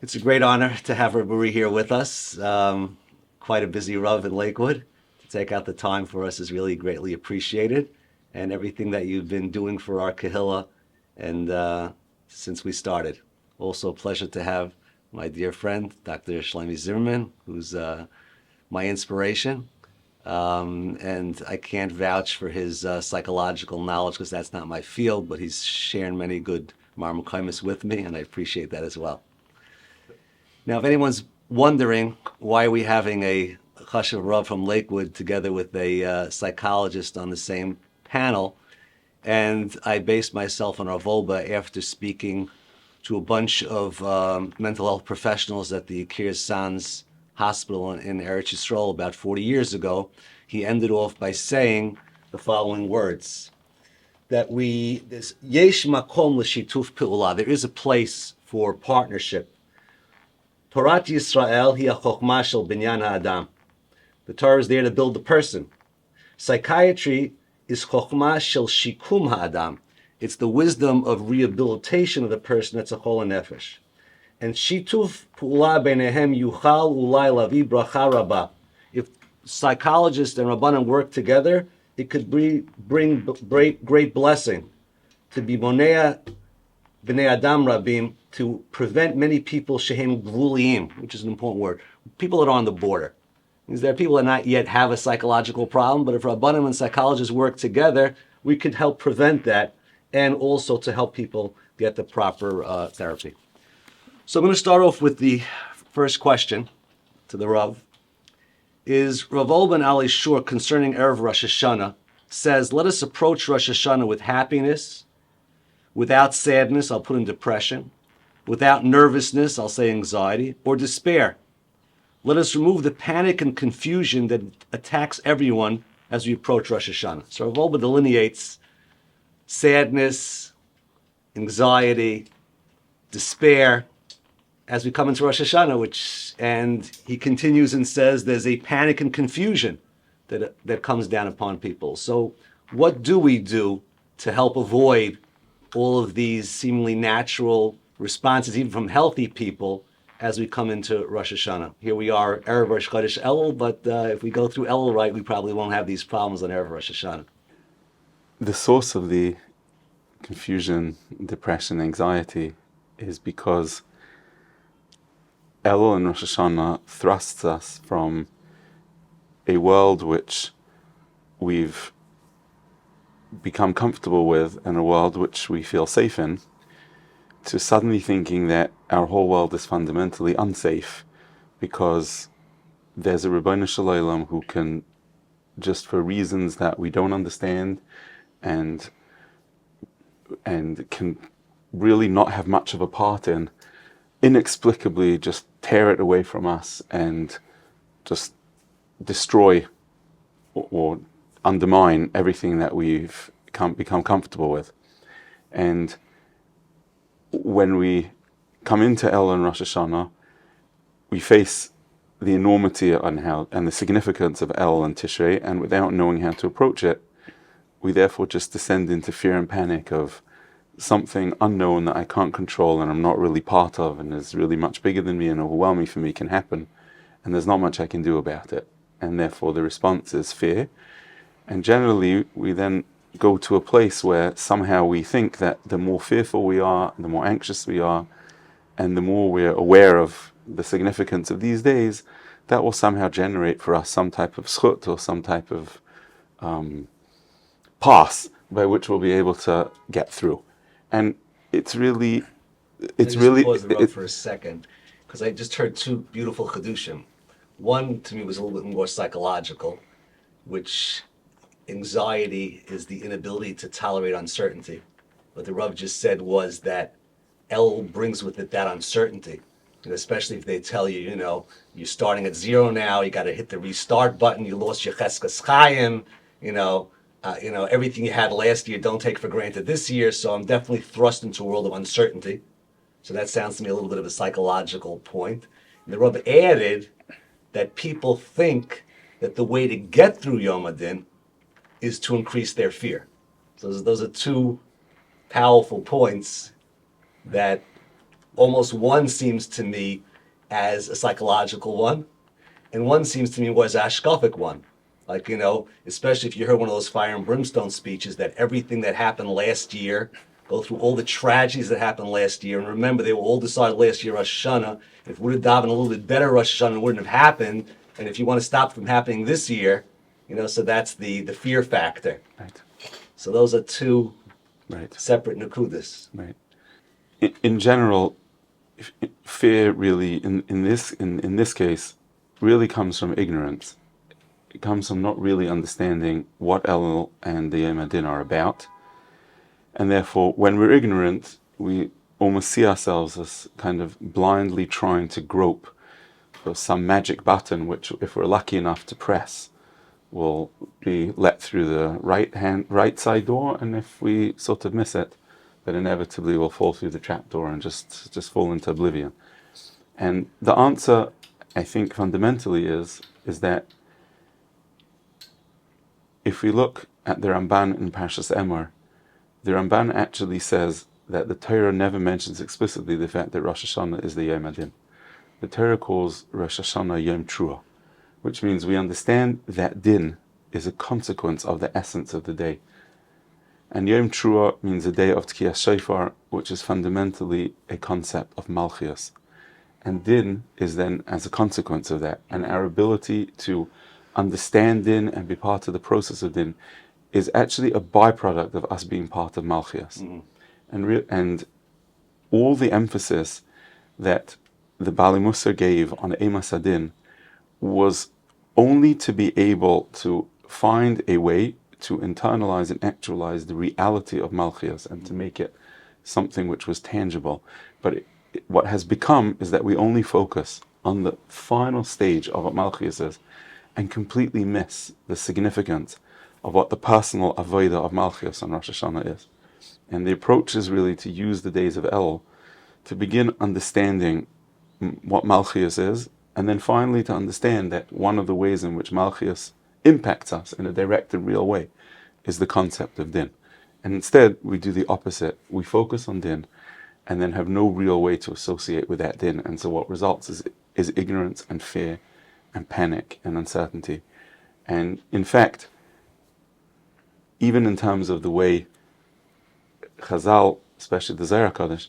It's a great honor to have Rav Uri here with us. Quite a busy Rav in Lakewood. To take out the time for us is really greatly appreciated. And everything that you've been doing for our Kahila and since we started. Also a pleasure to have my dear friend, Dr. Shloimie Zimmerman, who's my inspiration. And I can't vouch for his psychological knowledge because that's not my field, but he's sharing many good marmukaimis with me, and I appreciate that as well. Now, if anyone's wondering why are we having a Chashav Rav from Lakewood together with a psychologist on the same panel, and I based myself on Rav Olba after speaking to a bunch of mental health professionals at the Akir Sanz Hospital in Eretz Yisrael about 40 years ago. He ended off by saying the following words, that there's yesh makom l'shituf pe'ula, there is a place for partnership. Torat Yisrael hi ha'chokhmah shel binyan ha'adam. The Torah is there to build the person. Psychiatry is chokhmah shel shikum ha'adam. It's the wisdom of rehabilitation of the person that's a chol nefesh. And shituf pula beinehem yuchal ulai lavi bracha rabba. If psychologists and rabbanim work together, it could bring great blessing to be monea b'nei adam rabim, to prevent many people shehem gvuliyim, which is an important word, people that are on the border. Means there are people that not yet have a psychological problem, but if rabbanim and psychologists work together, we could help prevent that and also to help people get the proper therapy. So I'm going to start off with the first question to the Rav. Is Rav Olban Ali Shur concerning Erev Rosh Hashanah says, let us approach Rosh Hashanah with happiness, without sadness, I'll put in depression, without nervousness, I'll say anxiety, or despair. Let us remove the panic and confusion that attacks everyone as we approach Rosh Hashanah. So Rav Olba delineates sadness, anxiety, despair, as we come into Rosh Hashanah, and he continues and says there's a panic and confusion that comes down upon people. So what do we do to help avoid all of these seemingly natural responses, even from healthy people, as we come into Rosh Hashanah? Here we are, Erev Rosh Chodesh Elul, but if we go through Elul right, we probably won't have these problems on Erev Rosh Hashanah. The source of the confusion, depression, anxiety is because Elul and Rosh Hashanah thrusts us from a world which we've become comfortable with and a world which we feel safe in, to suddenly thinking that our whole world is fundamentally unsafe because there's a Ribbono Shel Olam who can, just for reasons that we don't understand and can really not have much of a part in, inexplicably just tear it away from us and just destroy or undermine everything that we've become comfortable with. And when we come into Elul and Rosh Hashanah, we face the enormity and the significance of Elul and Tishrei, and without knowing how to approach it, we therefore just descend into fear and panic of something unknown that I can't control and I'm not really part of and is really much bigger than me and overwhelming for me can happen, and there's not much I can do about it. And therefore the response is fear. And generally we then go to a place where somehow we think that the more fearful we are, the more anxious we are, and the more we're aware of the significance of these days, that will somehow generate for us some type of zchut or some type of path by which we'll be able to get through. And it's really Pause the road for a second, because I just heard two beautiful chidushim. One to me was a little bit more psychological, which anxiety is the inability to tolerate uncertainty. What the Rav just said was that El brings with it that uncertainty. And especially if they tell you, you're starting at zero now, you got to hit the restart button, you lost your cheskas chayim, everything you had last year, don't take for granted this year. So I'm definitely thrust into a world of uncertainty. So that sounds to me a little bit of a psychological point. And the Rav added that people think that the way to get through Yom Adin is to increase their fear. So those are two powerful points that almost one seems to me as a psychological one, and one seems to me was a hashkafic one. Like, especially if you heard one of those fire and brimstone speeches, that everything that happened last year, go through all the tragedies that happened last year, and remember they were all decided last year Rosh Hashanah. If we would have davened a little bit better Rosh Hashanah, it wouldn't have happened. And if you want to stop from happening this year, so that's the fear factor. Right. So those are two Right. separate nukudas. Right. In general, fear really in this case really comes from ignorance. It comes from not really understanding what Elul and the Yom Hadin are about, and therefore, when we're ignorant, we almost see ourselves as kind of blindly trying to grope for some magic button, which, if we're lucky enough to press, will be let through the right side door, and if we sort of miss it, then inevitably we'll fall through the trap door and just fall into oblivion. And the answer, I think, fundamentally is that if we look at the Ramban in Parshas Emor, the Ramban actually says that the Torah never mentions explicitly the fact that Rosh Hashanah is the Yom Hadin. The Torah calls Rosh Hashanah Yom Truah, which means we understand that din is a consequence of the essence of the day. And Yom Truah means a day of Tkiyas Shofar, which is fundamentally a concept of Malchias. And din is then as a consequence of that. And our ability to understand din and be part of the process of din is actually a byproduct of us being part of Malchias. Mm-hmm. And all the emphasis that the Bali Musar gave on Emas Adin was only to be able to find a way to internalize and actualize the reality of Malchias and to make it something which was tangible. But what has become is that we only focus on the final stage of what Malchias is and completely miss the significance of what the personal avodah of Malchias on Rosh Hashanah is. And the approach is really to use the days of Elul to begin understanding what Malchias is, and then finally to understand that one of the ways in which Malchias impacts us in a direct and real way is the concept of din. And instead, we do the opposite. We focus on din and then have no real way to associate with that din. And so what results is ignorance and fear and panic and uncertainty. And in fact, even in terms of the way Chazal, especially the Zohar Kodesh,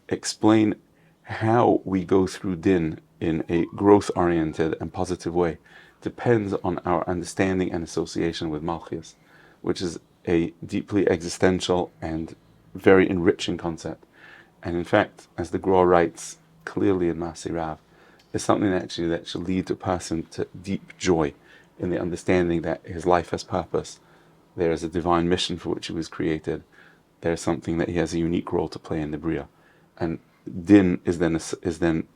explain how we go through din in a growth-oriented and positive way depends on our understanding and association with Malchias, which is a deeply existential and very enriching concept. And in fact, as the Gra writes clearly in Masei Rav, is something that should lead a person to deep joy in the understanding that his life has purpose. There is a divine mission for which he was created. There is something that he has a unique role to play in the Bria. And din is then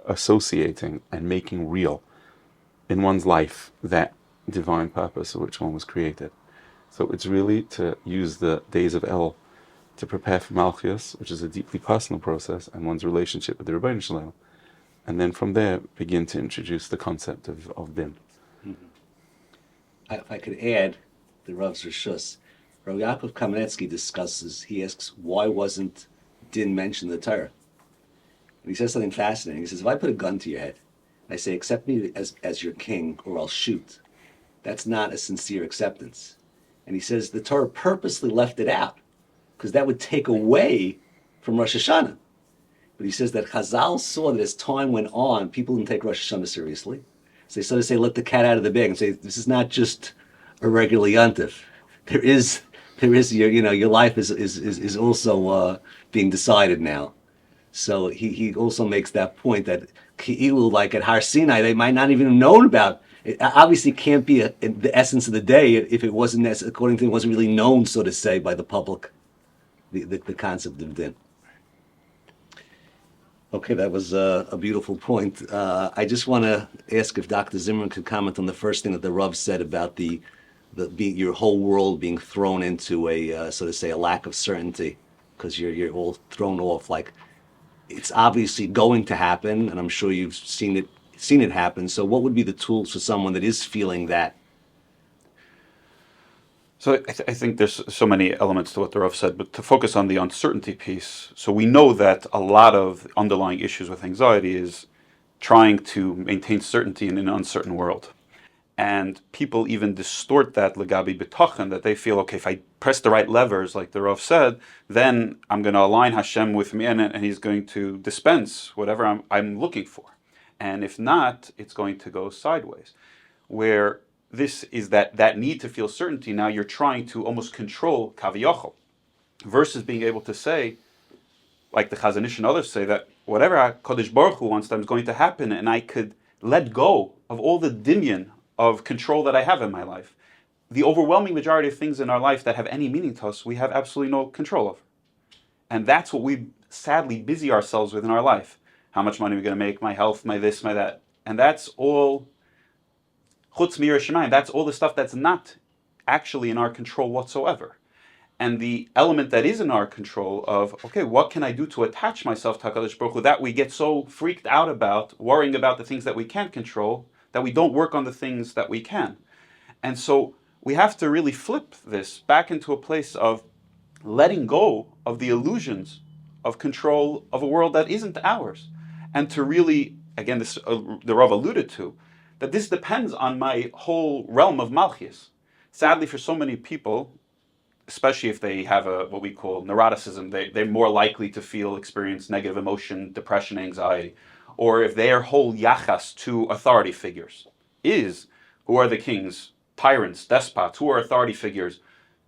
associating and making real in one's life that divine purpose for which one was created. So it's really to use the days of El to prepare for Malchias, which is a deeply personal process, and one's relationship with the Rebbeinu Shalom, and then from there begin to introduce the concept of din. Mm-hmm. If I could add the Rav's Rishus, Rav Yaakov Kamenetsky discusses, he asks, why wasn't din mentioned in the Torah? And he says something fascinating. He says, if I put a gun to your head, I say, accept me as your king, or I'll shoot. That's not a sincere acceptance. And he says the Torah purposely left it out, because that would take away from Rosh Hashanah. But he says that Chazal saw that as time went on, people didn't take Rosh Hashanah seriously. So they started to say, let the cat out of the bag, and say, this is not just a regular yontif. There is your life is also being decided now. So he also makes that point that Ki'ilu, like at Har Sinai, they might not even have known about it. Obviously, it can't be the essence of the day if it wasn't, according to him, wasn't really known, so to say, by the public, the concept of din. Okay, that was a beautiful point. I just want to ask if Dr. Zimmerman could comment on the first thing that the Rav said about your whole world being thrown into a, so to say, a lack of certainty, because you're all thrown off. Like, it's obviously going to happen, and I'm sure you've seen it happen. So what would be the tools for someone that is feeling that? So I think there's so many elements to what the Rav said, but to focus on the uncertainty piece, so we know that a lot of underlying issues with anxiety is trying to maintain certainty in an uncertain world. And people even distort that legabi b'tochen, that they feel, okay, if I press the right levers, like the Rav said, then I'm going to align Hashem with me, and He's going to dispense whatever I'm looking for. And if not, it's going to go sideways. Where this is that need to feel certainty, now you're trying to almost control kaviyachol, versus being able to say, like the Chazon Ish and others say, that whatever HaKadosh Baruch Hu wants, is going to happen, and I could let go of all the dimyon of control that I have in my life. The overwhelming majority of things in our life that have any meaning to us, we have absolutely no control over. And that's what we sadly busy ourselves with in our life. How much money are we going to make, my health, my this, my that. And that's all chutz mir shemayim. That's all the stuff that's not actually in our control whatsoever. And the element that is in our control of, okay, what can I do to attach myself to HaKadosh Baruch Hu, that we get so freaked out about, worrying about the things that we can't control, that we don't work on the things that we can. And so we have to really flip this back into a place of letting go of the illusions of control of a world that isn't ours. And to really, again, this the Rav alluded to, that this depends on my whole realm of Malchus. Sadly, for so many people, especially if they have what we call neuroticism, they're more likely to experience negative emotion, depression, anxiety. Or if their whole yachas to authority figures is, who are the kings, tyrants, despots, who are authority figures,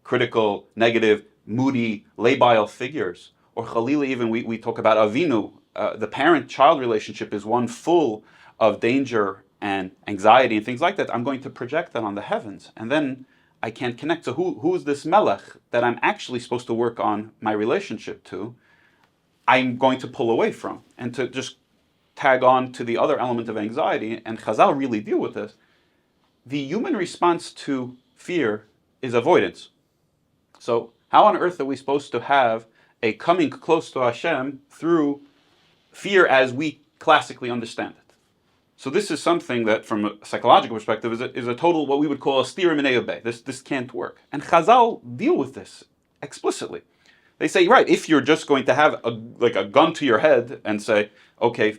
critical, negative, moody, labile figures. Or Chalila, even we talk about Avinu, the parent-child relationship is one full of danger and anxiety and things like that. I'm going to project that on the heavens. And then I can't connect. So who is this melech that I'm actually supposed to work on my relationship to? I'm going to pull away from. And to just tag on to the other element of anxiety, and Chazal really deal with this, the human response to fear is avoidance. So how on earth are we supposed to have a coming close to Hashem through fear as we classically understand it? So this is something that, from a psychological perspective, is a total, what we would call a stira minei obey. This can't work. And Chazal deal with this explicitly. They say, right, if you're just going to have a gun to your head and say, okay,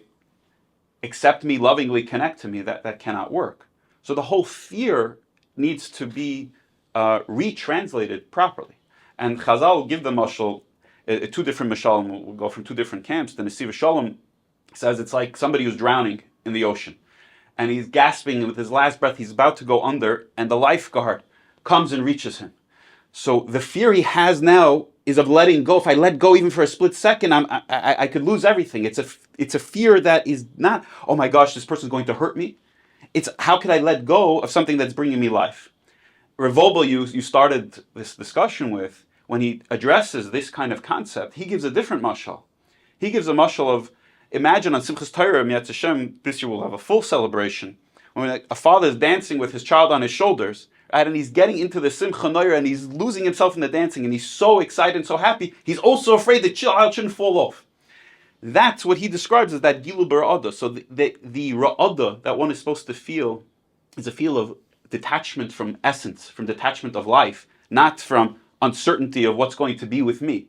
accept me, lovingly connect to me, that cannot work. So the whole fear needs to be retranslated properly. And Chazal give the mashal, two different mashalim, we'll go from two different camps. The Nesiv Shalom says it's like somebody who's drowning in the ocean. And he's gasping, and with his last breath, he's about to go under, and the lifeguard comes and reaches him. So the fear he has now is of letting go. If I let go even for a split second, I could lose everything. It's a fear that is not, oh my gosh, this person's going to hurt me. It's how can I let go of something that's bringing me life? Revolba, you started this discussion with, when he addresses this kind of concept, he gives a different mashal. He gives a mashal of, imagine on Simchas Torah, Mi'at Hashem, this year we'll have a full celebration, when a father is dancing with his child on his shoulders, right, and he's getting into the Simcha Noira, and he's losing himself in the dancing, and he's so excited and so happy, he's also afraid the child shouldn't fall off. That's what he describes as that Gilu Bara'ada. So the Ra'ada that one is supposed to feel is a feel of detachment from essence, from detachment of life, not from uncertainty of what's going to be with me.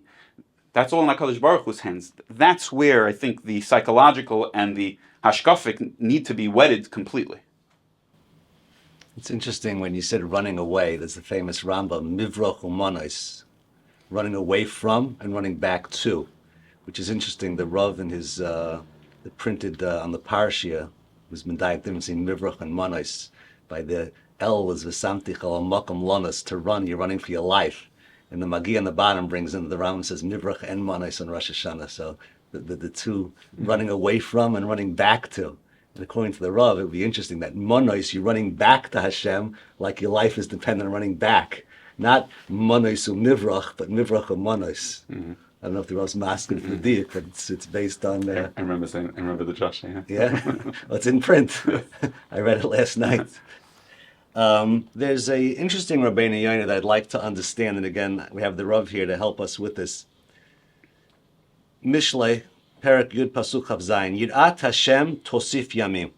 That's all in HaKadosh Baruch Hu's hands. That's where I think the psychological and the hashkafic need to be wedded completely. It's interesting when you said running away. There's the famous Rambam, Mivrach Umanos, running away from and running back to, which is interesting. The Rav in his, the printed on the Parashia, was Mendayat difference in Mivrach and Manos. By the L was V'samtich al Makam Lonas, to run, you're running for your life. And the Magi on the bottom brings in, the Rambam says Mivrach and Manos on Rosh Hashanah. So the two running away from and running back to. And according to the Rav, it would be interesting that Manos, you're running back to Hashem like your life is dependent on running back. Not Manos or Mivrach, but Mivrach or Manos. Mm-hmm. I don't know if the Rav's masking for the diak, but it's based on... I remember the Josh, yeah. Yeah? Well, it's in print. I read it last night. There's a interesting Rabbeinu Yonah that I'd like to understand, and again, we have the Rav here to help us with this. Mishlei, Perek Yud Pasuk Chav Zayin, Yirat Hashem Tosif Yamim.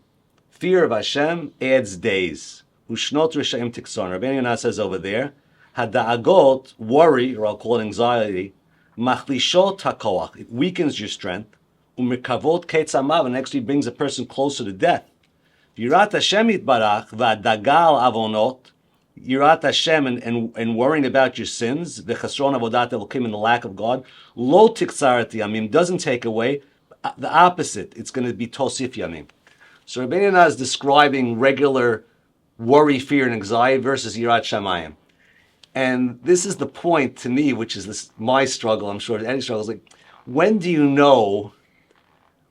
Fear of Hashem adds days. Ushnot Rishayim Tikson. Rabbeinu Yonah says over there Hada'agot, worry, or I'll call it anxiety, machlishot hakoach, it weakens your strength. Umikavot ketzamav, and actually brings a person closer to death. Yirat Hashem yitbarach v'adagal avonot, Yirat Hashem and worrying about your sins, the chasron avodat elokim, and the lack of God, lo tiksaret yamim, doesn't take away, the opposite, it's going to be tosif yamim. So Rabbeinu Yonah is describing regular worry, fear, and anxiety versus Yirat Shamayim. And this is the point to me, which is my struggle, I'm sure any struggle, is like, when do you know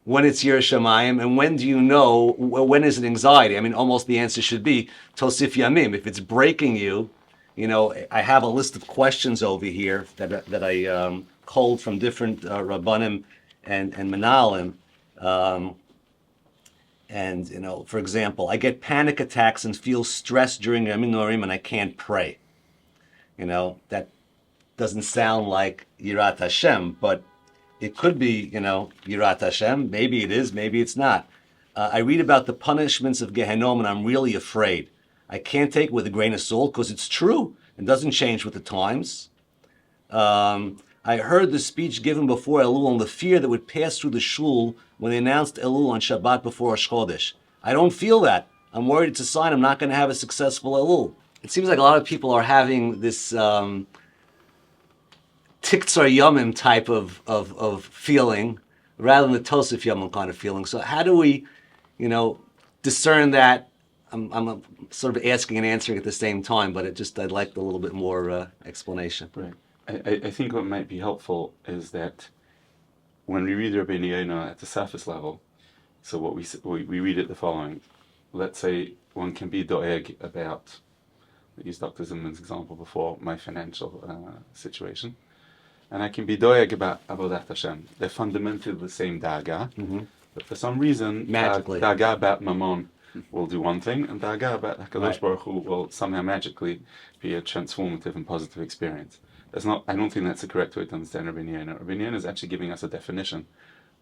when it's Yirat Shamayim, and when do you know, when is it anxiety? I mean, almost the answer should be Tosif Yamim. If it's breaking you, I have a list of questions over here that I culled from different Rabbanim and Menalim. For example, I get panic attacks and feel stressed during Yomim Noraim, and I can't pray. That doesn't sound like Yirat Hashem, but it could be, Yirat Hashem. Maybe it is, maybe it's not. I read about the punishments of Gehenom, and I'm really afraid. I can't take it with a grain of salt because it's true. It doesn't change with the times. I heard the speech given before Elul and the fear that would pass through the shul when they announced Elul on Shabbat before Rosh Chodesh. I don't feel that. I'm worried it's a sign I'm not going to have a successful Elul. It seems like a lot of people are having this Tiktzar Yomim type of feeling rather than the Tosif Yomim kind of feeling. So how do we, discern that? I'm sort of asking and answering at the same time, but I'd like a little bit more explanation. Right. I think what might be helpful is that when we read Rabbeinu Yonah at the surface level, so what we read it the following. Let's say one can be doeg about, I used Dr. Zimmerman's example before, my financial situation. And I can be doeg about Avodat Hashem. They're fundamentally the same daga, but for some reason, Magically. daga about Mammon will do one thing, and daga about HaKadosh Baruch Hu will somehow magically be a transformative and positive experience. I don't think that's the correct way to understand Rabbeinu Yonah. Rabbeinu Yonah is actually giving us a definition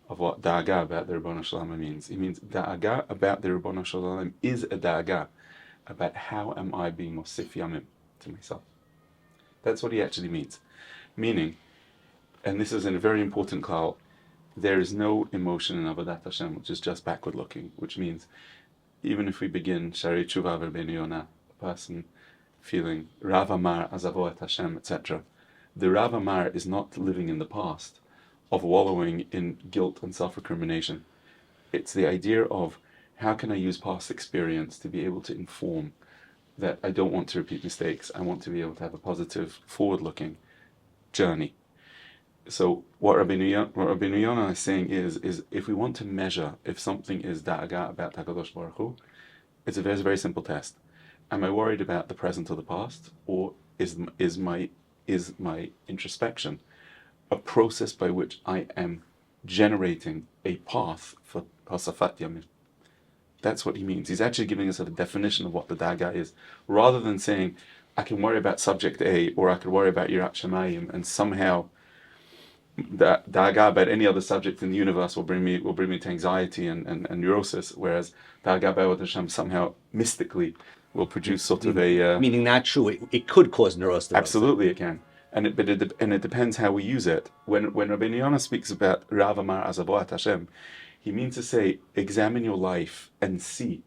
of what daga about the Ribono Shel Olam means. It means daga about the Ribono Shel Olam is a daga about how am I being mosif yamim to myself. That's what he actually means. Meaning, and this is a very important klal, there is no emotion in Avodat Hashem which is just backward looking, which means even if we begin Shari Tshuva Rabbeinu Yonah, a person feeling Rav Amar Azavo et Hashem, etc., the Rav Amar is not living in the past of wallowing in guilt and self-recrimination. It's the idea of how can I use past experience to be able to inform that I don't want to repeat mistakes. I want to be able to have a positive, forward-looking journey. So what Rabbeinu Yonah is saying is if we want to measure if something is da'aga about HaKadosh Baruch Hu, it's a very, very simple test. Am I worried about the present or the past, or is my introspection a process by which I am generating a path for Hasafat Yamim? That's what he means. He's actually giving us a definition of what the daga is, rather than saying I can worry about subject A or I could worry about Yirat Shamayim, and somehow the daga about any other subject in the universe will bring me to anxiety and neurosis, whereas daga about Hashem somehow mystically will produce sort of a meaning not true. It could cause neurosis. Absolutely, it can, and it depends how we use it. When Rabbeinu Yonah speaks about Rav Amar Azavoat Hashem, he means to say examine your life and see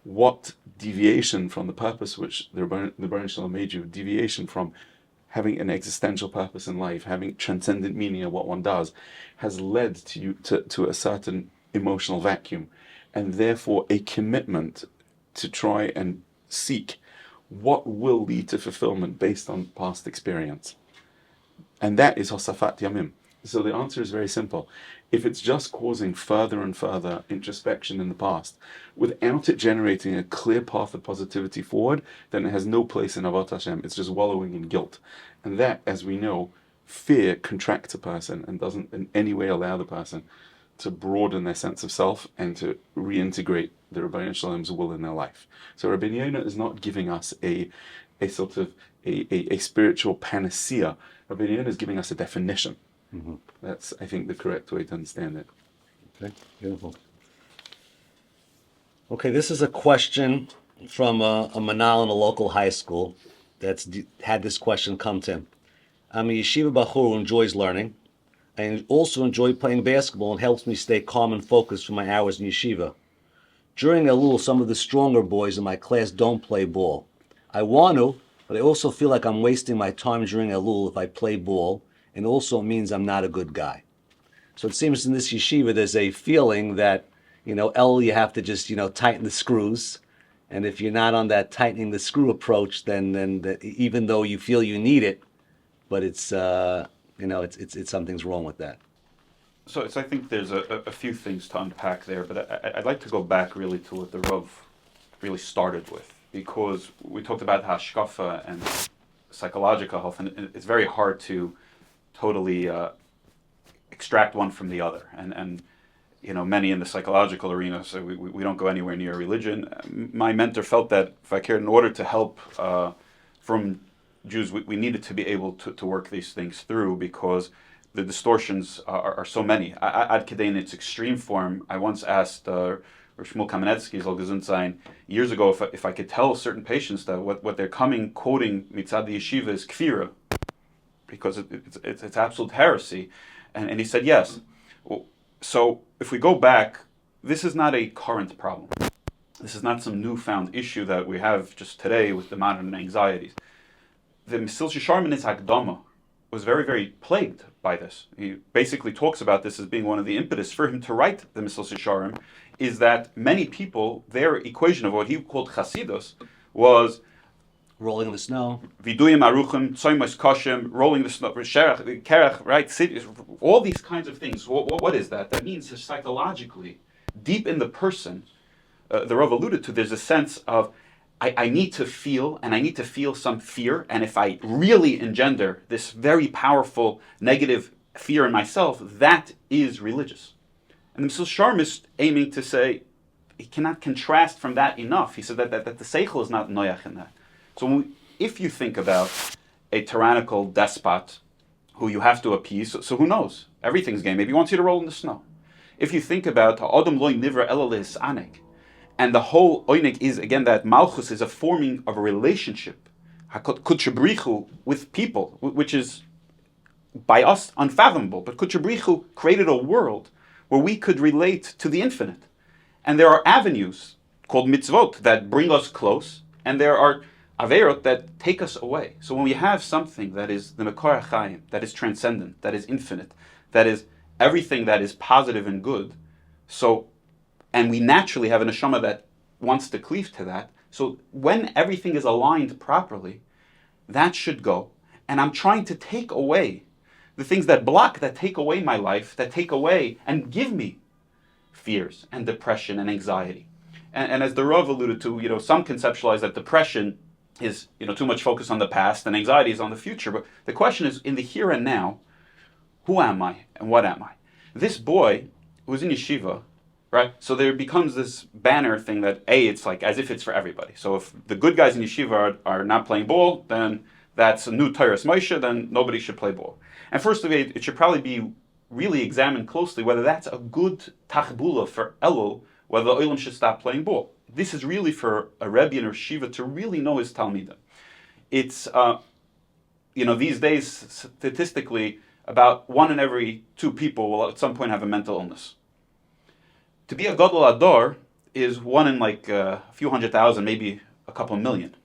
what deviation from the purpose which the Rebbeinu Shalom made you, deviation from having an existential purpose in life, having transcendent meaning of what one does, has led to you to a certain emotional vacuum, and therefore a commitment to try and seek what will lead to fulfillment based on past experience. And that is Hosafat Yamim. So the answer is very simple. If it's just causing further and further introspection in the past, without it generating a clear path of positivity forward, then it has no place in Avodat Hashem. It's just wallowing in guilt. And that, as we know, fear contracts a person and doesn't in any way allow the person to broaden their sense of self and to reintegrate the Rebbeinu Shalom's will in their life. So Rabbeinu Yonah is not giving us a sort of a spiritual panacea. Rabbeinu Yonah is giving us a definition. Mm-hmm. That's, I think, the correct way to understand it. Okay, beautiful. Okay, this is a question from a manal in a local high school. that's had this question come to him. I'm a yeshiva bachur who enjoys learning. I also enjoy playing basketball and helps me stay calm and focused for my hours in yeshiva. During Elul, some of the stronger boys in my class don't play ball. I want to, but I also feel like I'm wasting my time during Elul if I play ball, and also it means I'm not a good guy. So it seems in this yeshiva there's a feeling that, you have to just, tighten the screws. And if you're not on that tightening the screw approach, then even though you feel you need it, but it's something's wrong with that. So I think there's a few things to unpack there, but I'd like to go back really to what the Rav really started with, because we talked about hashkafa and psychological health, and it's very hard to totally extract one from the other. And many in the psychological arena say we don't go anywhere near religion. My mentor felt that if I cared, in order to help from Jews, we needed to be able to work these things through, because the distortions are so many. Ad kedei in its extreme form, I once asked Rav Shmuel Kamenetsky, Zol Gesund Sein, years ago if I could tell certain patients that what they're quoting mitzad the yeshiva is kfira, because it's absolute heresy. And he said yes. So if we go back, this is not a current problem. This is not some newfound issue that we have just today with the modern anxieties. The Mesil Sharm in his Hakdama was very, very plagued by this. He basically talks about this as being one of the impetus for him to write the Mesil Sharm, is that many people, their equation of what he called Chasidus was rolling in the snow, viduyim aruchim, tzoymas koshem, rolling the snow, sherach, kerach, right? All these kinds of things. What is that? That means psychologically, deep in the person, the Rav alluded to, there's a sense of, I need to feel, and I need to feel some fear, and if I really engender this very powerful negative fear in myself, that is religious. And the Mesil Sharm is aiming to say, he cannot contrast from that enough. He said that the seichel is not noyach in that. So if you think about a tyrannical despot who you have to appease, so who knows? Everything's game. Maybe he wants you to roll in the snow. If you think about Adam loy nivra ela lehisanek, and the whole oinik is, again, that malchus is a forming of a relationship, kutchabrichu, with people, which is by us unfathomable. But kutchabrichu created a world where we could relate to the infinite. And there are avenues called mitzvot that bring us close, and there are averot that take us away. So when we have something that is the Mekor HaChaim, that is transcendent, that is infinite, that is everything that is positive and good, and we naturally have a neshama that wants to cleave to that, so when everything is aligned properly, that should go. And I'm trying to take away the things that block, that take away my life, that take away and give me fears and depression and anxiety. And as the Rav alluded to, some conceptualize that depression is, too much focus on the past and anxiety is on the future. But the question is, in the here and now, who am I and what am I? This boy who was in yeshiva, right? So there becomes this banner thing that, it's like as if it's for everybody. So if the good guys in yeshiva are not playing ball, then that's a new Tyrus Moshe, then nobody should play ball. And first of all, it should probably be really examined closely whether that's a good tachbula for Elul, whether the Olam should stop playing ball. This is really for a Rebbe and a Shiva to really know his Talmidim. It's, these days, statistically, about 1 in every 2 people will at some point have a mental illness. To be a Gadol Ador is 1 in a few 100,000, maybe a couple million.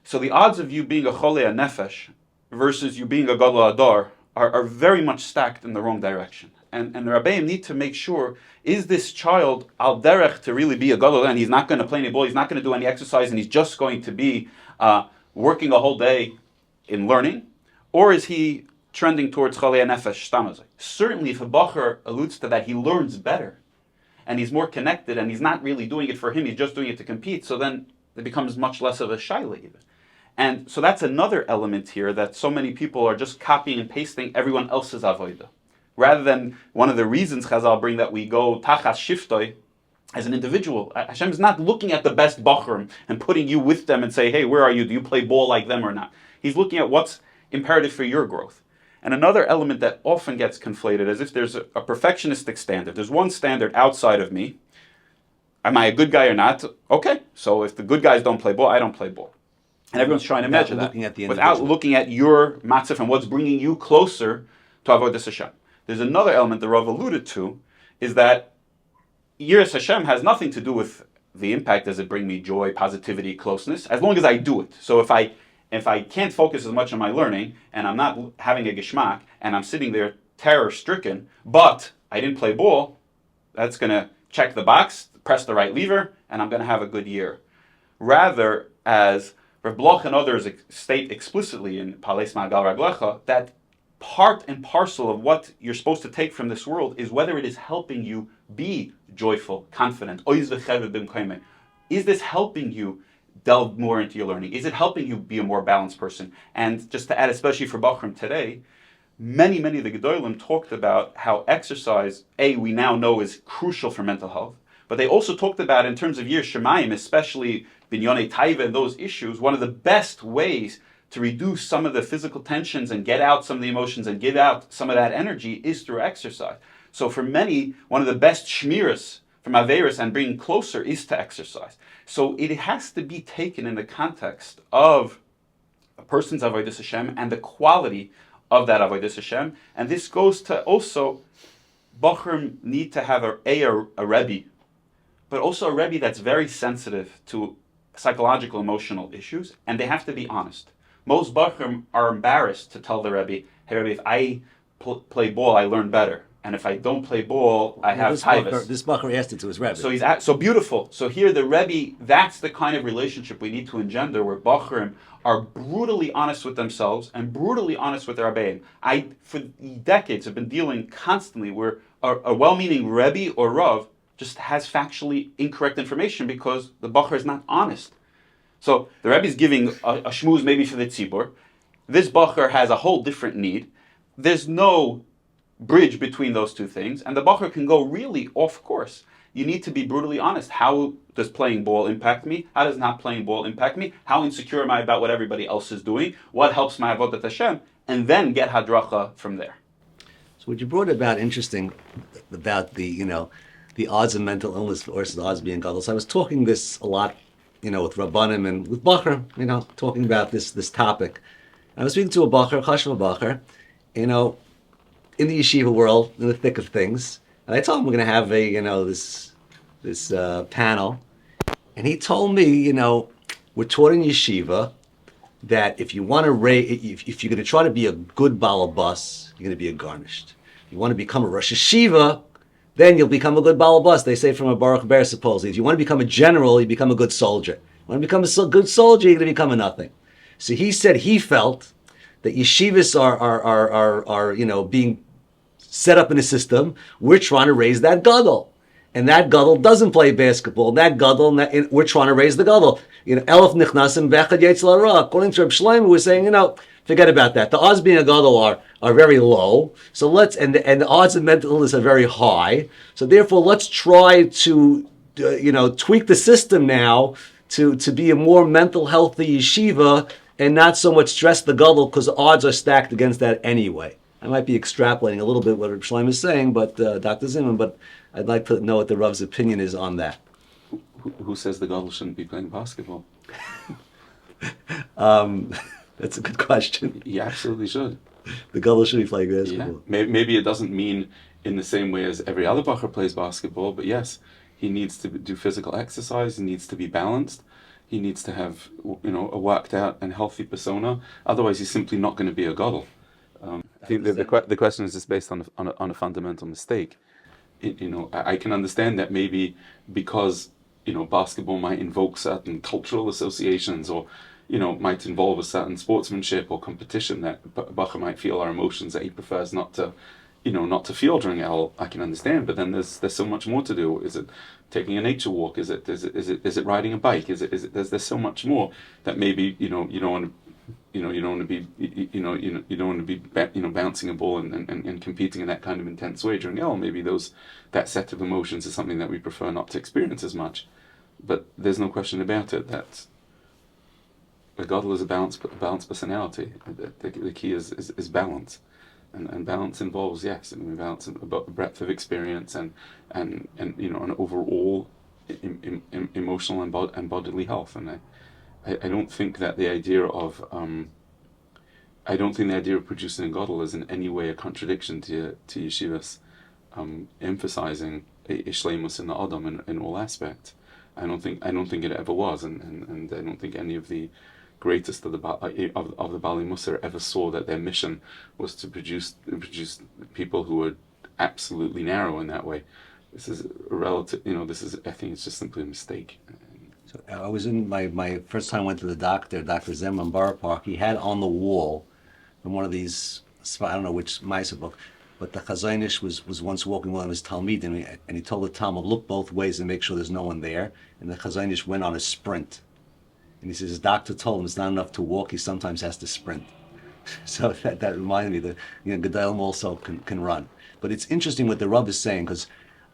So the odds of you being a Cholei Nefesh versus you being a Gadol Ador are very much stacked in the wrong direction. And the Rabbeim need to make sure, is this child al derech to really be a gadol, and he's not going to play any ball, he's not going to do any exercise, and he's just going to be working a whole day in learning? Or is he trending towards chalei nefesh stamazai? Certainly if a bacher alludes to that, he learns better, and he's more connected, and he's not really doing it for him, he's just doing it to compete, so then it becomes much less of a shaila even. And so that's another element here, that so many people are just copying and pasting everyone else's avodah. Rather than one of the reasons Chazal bring that we go tachas shiftoi as an individual. Hashem is not looking at the best bachurim and putting you with them and say, hey, where are you? Do you play ball like them or not? He's looking at what's imperative for your growth. And another element that often gets conflated, as if there's a perfectionistic standard. There's one standard outside of me. Am I a good guy or not? Okay, so if the good guys don't play ball, I don't play ball. And everyone's trying to Without measure that looking at the without individual. looking at your matzah and what's bringing you closer to Avodas Hashem. There's another element the Rav alluded to, is that Yiras Hashem has nothing to do with the impact. Does it bring me joy, positivity, closeness? As long as I do it. So if I can't focus as much on my learning, and I'm not having a geschmack, and I'm sitting there terror-stricken, but I didn't play ball, that's going to check the box, press the right lever, and I'm going to have a good year. Rather, as Rav Bloch and others state explicitly in Pales Ma'agal Raglecha, that part and parcel of what you're supposed to take from this world is whether it is helping you be joyful, confident. Is this helping you delve more into your learning? Is it helping you be a more balanced person? And just to add, especially for Bachram today, many of the Gedolim talked about how exercise, we now know is crucial for mental health, but they also talked about in terms of Yir Shemayim, especially Binyonei Taiva and those issues, one of the best ways to reduce some of the physical tensions and get out some of the emotions and get out some of that energy is through exercise. So for many, one of the best shmiras from Averis and bringing closer is to exercise. So it has to be taken in the context of a person's Avodas Hashem and the quality of that Avodas Hashem. And this goes to also, Bachrim need to have a Rebbe, but also a Rebbe that's very sensitive to psychological, emotional issues, and they have to be honest. Most Bachrim are embarrassed to tell the Rebbe, hey Rebbe, if I play ball, I learn better. And if I don't play ball, I have taivas. This Bacher asked it to his Rebbe. So so beautiful. So here the Rebbe, that's the kind of relationship we need to engender, where Bachrim are brutally honest with themselves and brutally honest with their Rebbeim. I, for decades, have been dealing constantly where a well-meaning Rebbe or Rav just has factually incorrect information because the Bacher is not honest. So the Rebbe is giving a shmooze maybe for the tzibur. This Bacher has a whole different need. There's no bridge between those two things, and the Bacher can go really off course. You need to be brutally honest. How does playing ball impact me? How does not playing ball impact me? How insecure am I about what everybody else is doing? What helps my avodat Hashem? And then get hadracha from there. So what you brought about interesting about the odds of mental illness versus the odds of being gadol. So I was talking this a lot, with Rabbanim and with Bacher, talking about this topic. I was speaking to a Bacher, Chashva Bacher, in the yeshiva world, in the thick of things. And I told him we're going to have this panel. And he told me, we're taught in yeshiva that if you want to if you're going to try to be a good balabas, you're going to be a garnished. If you want to become a Rosh Yeshiva, then you'll become a good balabas. They say from a Baruch Ber, supposedly. If you want to become a general, you become a good soldier. You want to become a good soldier, you're going to become a nothing. So he said he felt that yeshivas are being set up in a system. We're trying to raise that gadol. And that gadol doesn't play basketball. That gadol, we're trying to raise the gadol. Elef nichnasim bechad yetzel hara. According to Reb Shloimie, we're saying, forget about that. The odds being a gadol are very low. So and the odds of mental illness are very high. So therefore, let's try to tweak the system now to be a more mental healthy yeshiva and not so much stress the gadol, because the odds are stacked against that anyway. I might be extrapolating a little bit what Reb Shloimie is saying, but Dr. Zimmerman, but I'd like to know what the Rav's opinion is on that. Who says the gadol shouldn't be playing basketball? That's a good question. He absolutely should. The gadol should be playing basketball. Yeah. Maybe it doesn't mean in the same way as every other bacher plays basketball, but yes, he needs to do physical exercise. He needs to be balanced. He needs to have a worked out and healthy persona. Otherwise, he's simply not going to be a gadol. I think the question is just based on a fundamental mistake. I can understand that maybe because basketball might invoke certain cultural associations, or might involve a certain sportsmanship or competition that Bacher might feel are emotions that he prefers not to feel during Elul. I can understand, but then there's so much more to do. Is it taking a nature walk? Is it riding a bike? There's so much more that maybe you don't want to. You don't want to be bouncing a ball and competing in that kind of intense way during Elul. Maybe that set of emotions is something that we prefer not to experience as much. But there's no question about it that a gadol is a balanced personality. The key is balance, and balance involves balance about the breadth of experience and an overall emotional and bodily health. And I don't think that the idea of I don't think the idea of producing a gadol is in any way a contradiction to yeshivas emphasizing a shleimus in the adam in all aspects. I don't think it ever was, and I don't think any of the greatest of the Bali Musar ever saw that their mission was to produce people who were absolutely narrow in that way. This is a relative, I think it's just simply a mistake. So I was in my first time I went to the doctor, Dr. Zimmerman Borough Park. He had on the wall from one of these, I don't know which Maisa book, but the Chazanish was once walking one of his Talmidim, and he told the Talmud, look both ways and make sure there's no one there. And the Chazanish went on a sprint. And he says his doctor told him it's not enough to walk, he sometimes has to sprint. So that reminded me that Gedalim also can run. But it's interesting what the Rav is saying, because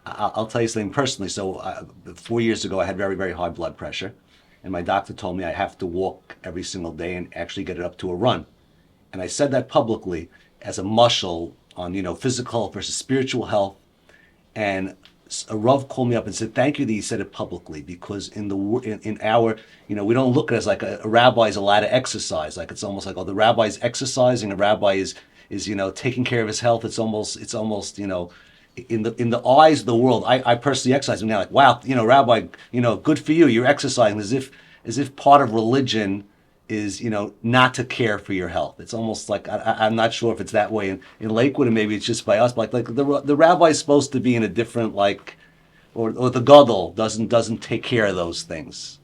I'll tell you something personally. So 4 years ago, I had very, very high blood pressure. And my doctor told me I have to walk every single day and actually get it up to a run. And I said that publicly as a mushal on, physical versus spiritual health. And a Rav called me up and said, thank you that you said it publicly, because in our, we don't look at it as like a rabbi is allowed to exercise. Like it's almost like, oh, the rabbi is exercising, a rabbi is taking care of his health. It's almost, in the eyes of the world, I personally exercise. And they're like, wow, rabbi, good for you. You're exercising, as if part of religion is, not to care for your health. It's almost like, I'm not sure if it's that way in Lakewood, and maybe it's just by us, but like the rabbi is supposed to be in a different, or the gadol doesn't take care of those things.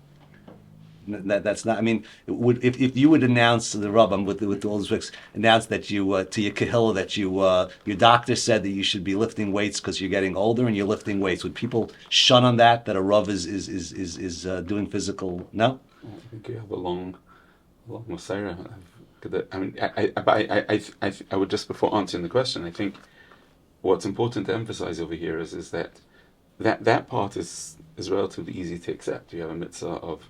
That's not, I mean, if you would announce the rabbi, with all this respect, announce that you, to your kahila, that your doctor said that you should be lifting weights because you're getting older and you're lifting weights, would people shun on that a rav is doing physical? No? I think you have a long Messiah. I mean, I would just, before answering the question, I think what's important to emphasize over here is that part is relatively easy to accept. You have a mitzvah of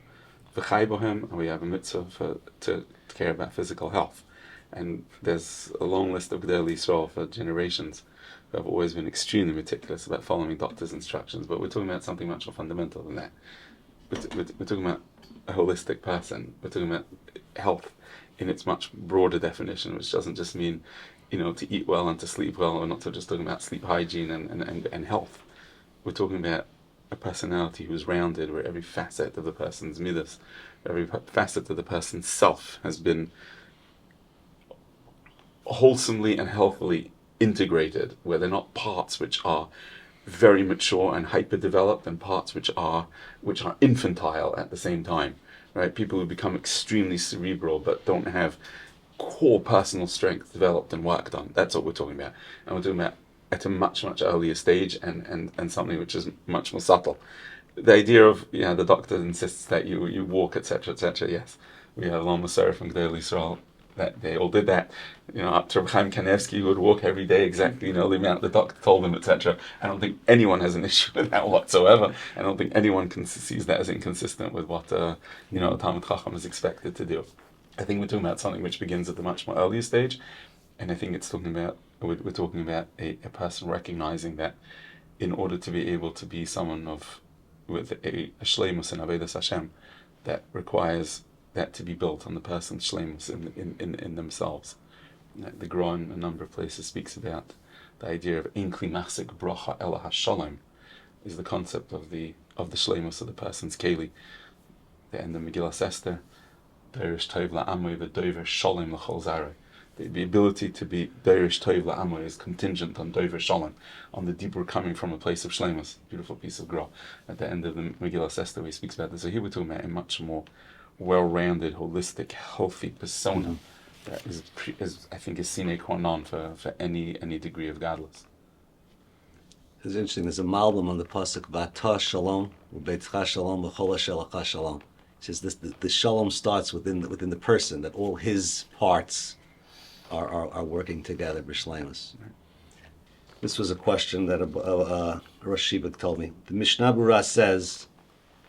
v'chai bohem, and we have a mitzvah to care about physical health. And there's a long list of Gedolei Yisrael for generations who have always been extremely meticulous about following doctors' instructions. But we're talking about something much more fundamental than that. We're talking about a holistic person. We're talking about health in its much broader definition, which doesn't just mean, to eat well and to sleep well. We're not just talking about sleep hygiene and health. We're talking about a personality who's rounded, where every facet of the person's midas, every facet of the person's self has been wholesomely and healthily integrated, where they're not parts which are very mature and hyper-developed and parts which are infantile at the same time, right? People who become extremely cerebral but don't have core personal strength developed and worked on. That's what we're talking about. And we're talking about at a much, much earlier stage and something which is much more subtle. The idea of, the doctor insists that you walk, etc., etc., yes. We have Lama Sarah from Gedolei Yisrael, that they all did that. Up to Reb Chaim Kanevsky, who would walk every day exactly, the amount the doctor told him, etc. I don't think anyone has an issue with that whatsoever. I don't think anyone sees that as inconsistent with what, a Talmid Chacham is expected to do. I think we're talking about something which begins at the much more earlier stage, and I think we're talking about a person recognizing that in order to be able to be someone with a shleimus and avodas Hashem, that requires that to be built on the person's shleimus in themselves. The Gra in a number of places speaks about the idea of ein kli masik bracha ela hashalom, is the concept of the shleimus of the person's keli. The end of Megillas Esther, Derish tov la'amoy v'dover shalom l'chol zarei. The ability to be Derish tov la'amoy is contingent on dover shalom, on the dibur coming from a place of shleimus. Beautiful piece of Gra at the end of the Megillas Esther, where he speaks about this. So here we're talking about a much more well-rounded, holistic, healthy persona that is I think is sine qua non for any degree of godless. It's interesting. There's a malbim on the pasuk V'ata shalom u'beitcha shalom v'chol shelacha shalom. It says this: the shalom starts within the person, that all his parts are working together. B'shleimus. This was a question that Rosh Shivak told me. The Mishnah Berurah says,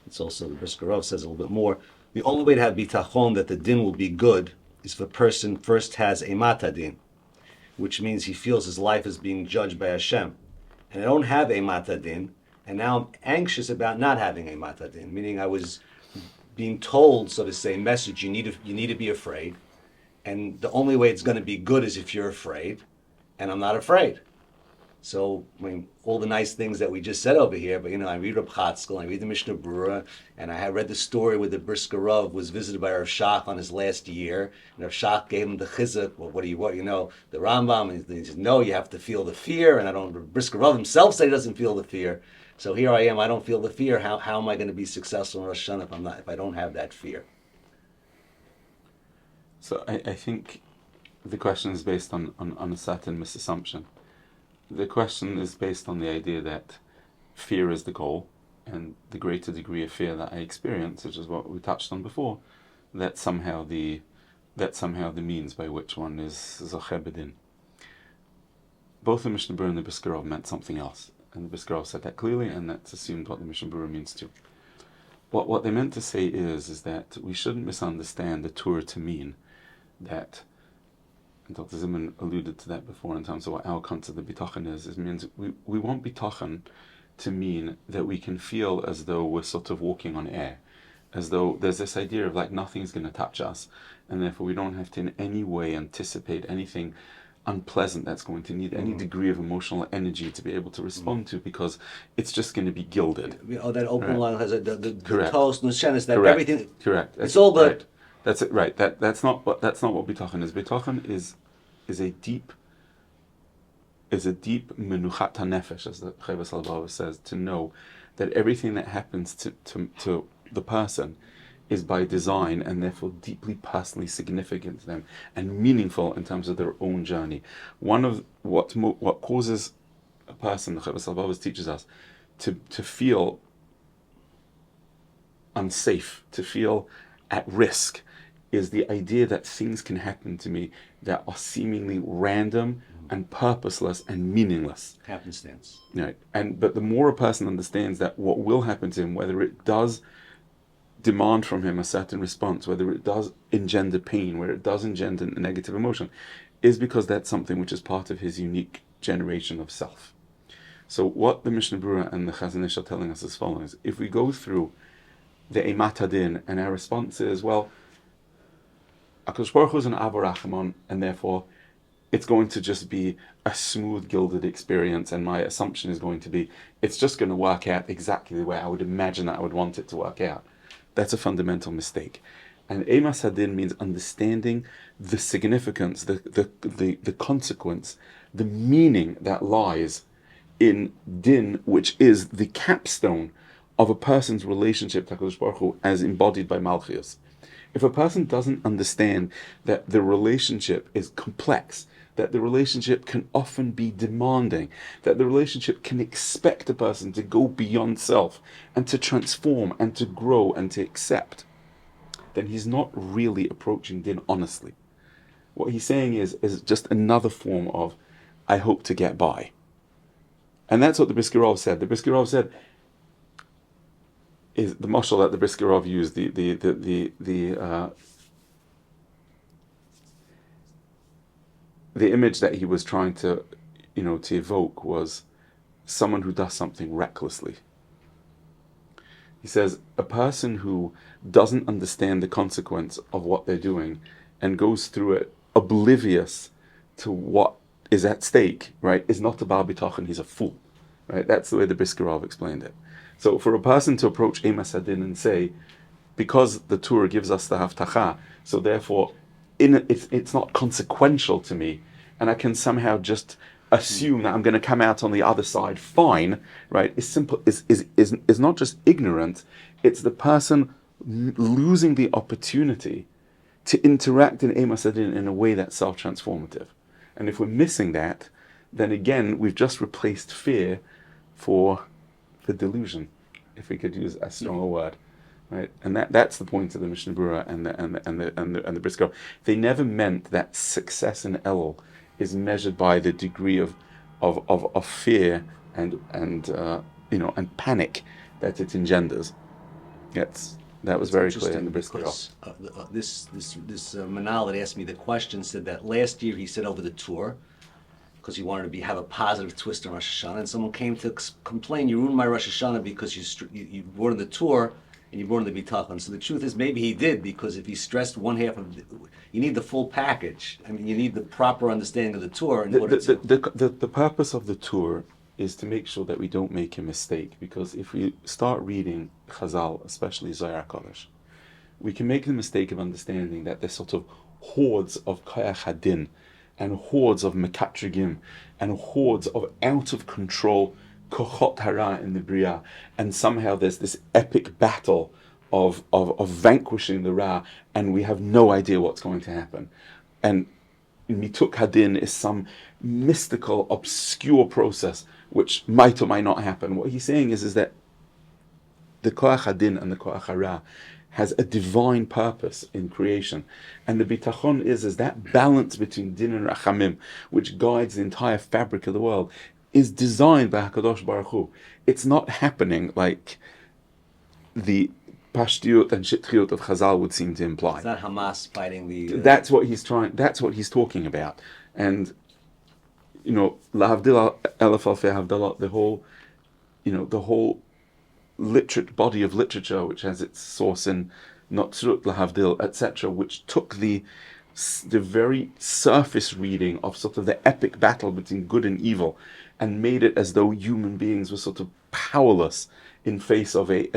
it's also the Brisker Rav says a little bit more. The only way to have bitachon that the din will be good is if a person first has a matadin, which means he feels his life is being judged by Hashem. And I don't have a matadin, and now I'm anxious about not having a matadin, meaning I was being told, so to say, message, you need to be afraid. And the only way it's going to be good is if you're afraid. And I'm not afraid. So, I mean, all the nice things that we just said over here, but I read Reb Chatzkel, I read the Mishnah Berurah, and I had read the story where the Brisker Rav was visited by Rav Shach on his last year, and Rav Shach gave him the chizuk. Well, what the Rambam, and he said, no, you have to feel the fear, and Brisker Rav himself said he doesn't feel the fear. So here I am, I don't feel the fear. How am I going to be successful in Rosh Hashanah if I don't have that fear? So I think the question is based on a certain misassumption. The question is based on the idea that fear is the goal, and the greater degree of fear that I experience, which is what we touched on before, that's somehow the means by which one is zocheh b'din. Both the Mishnah Berurah and the Brisker Rav meant something else, and the Brisker Rav said that clearly, and that's assumed what the Mishnah Berurah means too. What they meant to say is that we shouldn't misunderstand the Torah to mean that, and Dr. Zimmerman alluded to that before in terms of what our concept of bitachon is. It means we want bitachon to mean that we can feel as though we're sort of walking on air, as though there's this idea of like nothing's going to touch us, and therefore we don't have to in any way anticipate anything unpleasant that's going to need any degree of emotional energy to be able to respond to, because it's just going to be gilded. That open line has the Correct. toast, nushenis, that Correct. everything. Correct. It's all good. Right. That's it. Right. That's not what bitachon is. Bitachon is a deep menuchat hanefesh, as the Chovos HaLevavos says, to know that everything that happens to the person is by design and therefore deeply personally significant to them and meaningful in terms of their own journey. One of what causes a person, the Chovos HaLevavos teaches us, to feel unsafe, to feel at risk, is the idea that things can happen to me that are seemingly random and purposeless and meaningless. Happenstance. Right. But the more a person understands that what will happen to him, whether it does demand from him a certain response, whether it does engender pain, whether it does engender a negative emotion, is because that's something which is part of his unique generation of self. So what the Mishnah Berurah and the Chazon Ish are telling us as follows: if we go through the Eimat Hadin and our response is, well, HaKadosh Baruch Hu is an Abba Rachman, and therefore it's going to just be a smooth, gilded experience, and my assumption is going to be it's just going to work out exactly the way I would imagine that I would want it to work out. That's a fundamental mistake. And Eimas Hadin means understanding the significance, the consequence, the meaning that lies in din, which is the capstone of a person's relationship to HaKadosh Baruch Hu as embodied by Malchus. If a person doesn't understand that the relationship is complex, that the relationship can often be demanding, that the relationship can expect a person to go beyond self and to transform and to grow and to accept, then he's not really approaching din honestly. What he's saying is just another form of, I hope to get by. And that's what the Brisker Rav said. The Brisker Rav said, is the mashal that the Brisker Rav used, the image that he was trying to evoke was someone who does something recklessly. He says a person who doesn't understand the consequence of what they're doing and goes through it oblivious to what is at stake, right, is not a bar bitachon, he's a fool, right? That's the way the Brisker Rav explained it. So for a person to approach Eimas Hadin and say, because the Torah gives us the Haftacha, so therefore it's not consequential to me, and I can somehow just assume that I'm going to come out on the other side fine, right, is not just ignorant, it's the person losing the opportunity to interact in Eimas Hadin in a way that's self-transformative. And if we're missing that, then again, we've just replaced fear for delusion, if we could use a stronger word, right? And that's the point of the Mishnah Berurah and the Brisker Rav. They never meant that success in Elul is measured by the degree of fear and panic that it engenders. That was very clear in the Brisker Rav. This Manal that asked me the question said that last year he said over the tour, because he wanted to have a positive twist on Rosh Hashanah, and someone came to complain, you ruined my Rosh Hashanah because you brought in the tour, and you brought in the bitachon. So the truth is, maybe he did, because if he stressed one half of you need the full package. I mean, you need the proper understanding of the Torah in order to. The purpose of the tour is to make sure that we don't make a mistake, because if we start reading Chazal, especially Zohar Kodesh, we can make the mistake of understanding that there's sort of hordes of Koyach Hadin and hordes of Mekatrigim and hordes of out of control Kochot Hara in the Bria, and somehow there's this epic battle of vanquishing the Ra, and we have no idea what's going to happen. And Mituk Hadin is some mystical, obscure process which might or might not happen. What he's saying is that the Koach Hadin and the Koach Hara has a divine purpose in creation. And the bitachon is that balance between din and rachamim, which guides the entire fabric of the world, is designed by HaKadosh Baruch Hu. It's not happening like the Pashtiyut and Shitchiyut of Chazal would seem to imply. It's not Hamas fighting the. That's what he's talking about. And, Lahavdil Elef Alfei Havdalah, the whole body of literature, which has its source in Notzrut, Lahavdil, etc., which took the very surface reading of sort of the epic battle between good and evil and made it as though human beings were sort of powerless in face of a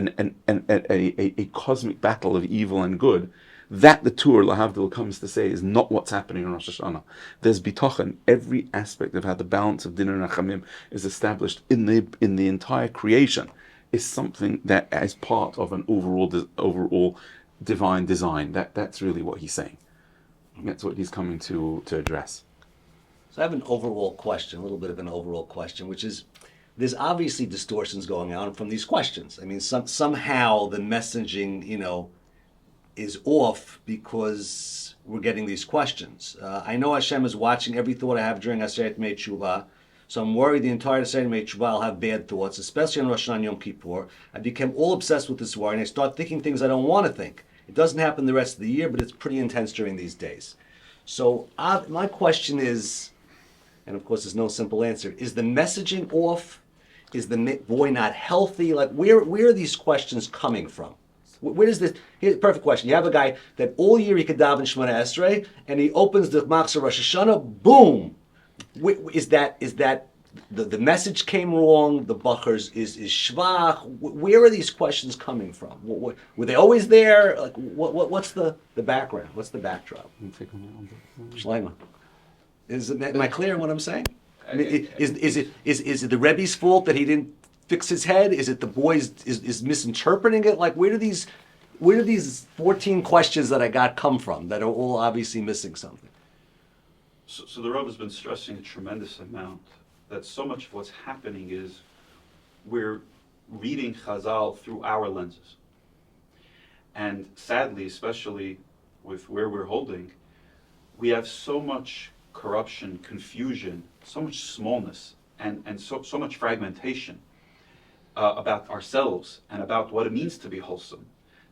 cosmic battle of evil and good. That the Tur Lahavdil comes to say is not what's happening in Rosh Hashanah. There's bitachon. Every aspect of how the balance of din and rachamim is established in the entire creation is something that is part of an overall divine design. That's really what he's saying. That's what he's coming to address. So I have an overall question, a little bit of an overall question, which is, there's obviously distortions going on from these questions. I mean, somehow the messaging, is off because we're getting these questions. I know Hashem is watching every thought I have during Aseret Mei Tshuva, so I'm worried the entire Aseret Mei Tshuva I'll have bad thoughts, especially on Rosh Hashanah Yom Kippur. I became all obsessed with this worry, and I start thinking things I don't want to think. It doesn't happen the rest of the year, but it's pretty intense during these days. So my question is, and of course there's no simple answer, is the messaging off? Is the boy not healthy? Like, where are these questions coming from? Where does this? Here's a perfect question. You have a guy that all year he could daven Shemona Esrei, and he opens the Machzor Rosh Hashanah, boom! Is that the message came wrong? The Bachers is shvach? Where are these questions coming from? Were they always there? Like, what's the background? What's the backdrop? Shloimie, am I clear in what I'm saying? I mean, is it the Rebbe's fault that he didn't fix his head? Is it the boys is misinterpreting it? Like, where do these 14 questions that I got come from that are all obviously missing something? So the Rav has been stressing a tremendous amount that so much of what's happening is we're reading Chazal through our lenses. And sadly, especially with where we're holding, we have so much corruption, confusion, so much smallness, and so much fragmentation about ourselves and about what it means to be wholesome,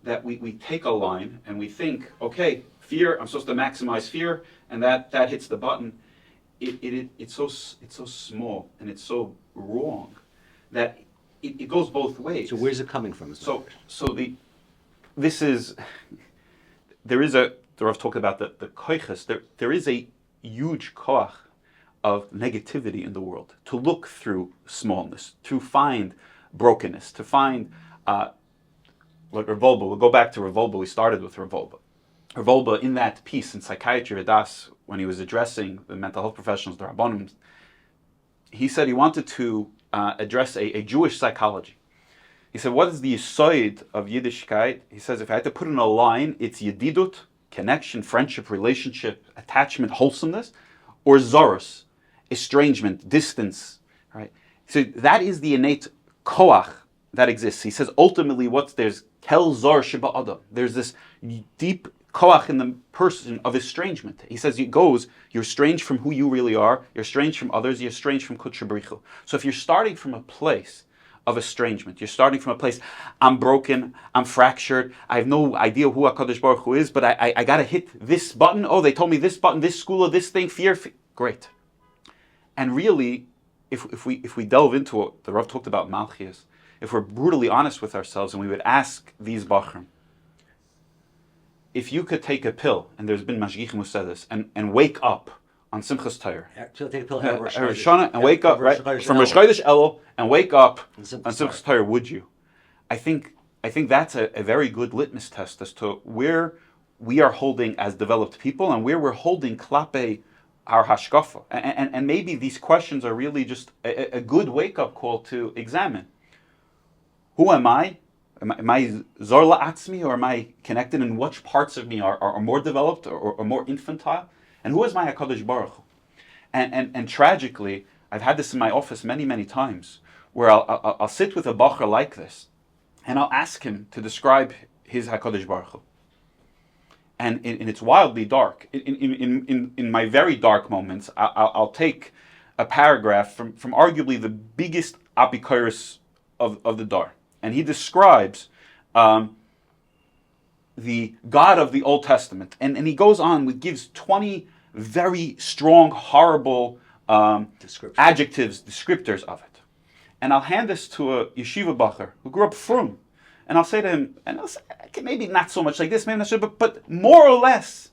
that we take a line and we think, okay, fear, I'm supposed to maximize fear, and that hits the button. It's so small and it's so wrong that it goes both ways. So where's it coming from? The Rav talked about the koiches. There is a huge koach of negativity in the world, to look through smallness, to find brokenness, to find like Revolba. We'll go back to Revolba. We started with Revolba. Revolba, in that piece in Psychiatry Vedas, when he was addressing the mental health professionals, the Rabbanim, he said he wanted to address a Jewish psychology. He said, what is the yesod of Yiddishkeit? He says, if I had to put in a line, it's yedidut, connection, friendship, relationship, attachment, wholesomeness, or zorus, estrangement, distance, right? So that is the innate koach that exists. He says, ultimately, there's kel zor sheba adam. There's this deep koach in the person of estrangement. He says you're estranged from who you really are, you're estranged from others, you're estranged from Kutcher B'richu. So if you're starting from a place of estrangement, you're starting from a place, I'm broken, I'm fractured, I have no idea who HaKadosh Baruch Hu is, but I got to hit this button. Oh, they told me this button, this school, or this thing, fear. Great. And really, if we delve into what the Rav talked about Malchias, if we're brutally honest with ourselves and we would ask these Bachrim, if you could take a pill, and there's been Mashgichim who said this, and wake up on Simchas Torah, Actually, take a pill every Rosh Hashanah, and wake up, right, from Rosh Chodesh Elul, and wake up on Simchas Torah, would you? I think that's a very good litmus test as to where we are holding as developed people and where we're holding klape our hashkafa. And maybe these questions are really just a good wake-up call to examine. Who am I? Am I zor la'atzmi, or am I connected, in which parts of me are more developed or more infantile? And who is my HaKadosh Baruch Hu? And tragically, I've had this in my office many, many times, where I'll sit with a bacher like this, and I'll ask him to describe his HaKadosh Baruch Hu. And it's wildly dark. In my very dark moments, I'll take a paragraph from arguably the biggest apikoros of the Dar. And he describes the God of the Old Testament. And he goes on, gives 20 very strong, horrible adjectives, descriptors of it. And I'll hand this to a yeshiva bacher who grew up frum. And I'll say to him, and I'll say, okay, maybe not so much like this, maybe not so, but more or less,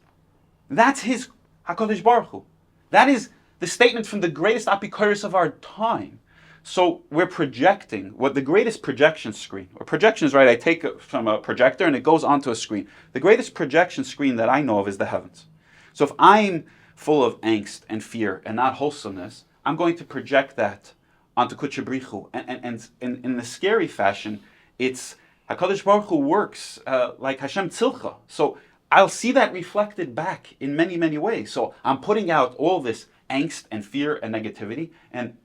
that's his HaKadosh Baruch Hu. That is the statement from the greatest apikoros of our time. So we're projecting what the greatest projection screen, or projection is right, I take it from a projector and it goes onto a screen. The greatest projection screen that I know of is the heavens. So if I'm full of angst and fear and not wholesomeness, I'm going to project that onto Kudsha Brichu. And in the scary fashion, it's HaKadosh Baruch Hu works like Hashem Tzilcha. So I'll see that reflected back in many, many ways. So I'm putting out all this angst and fear and negativity, and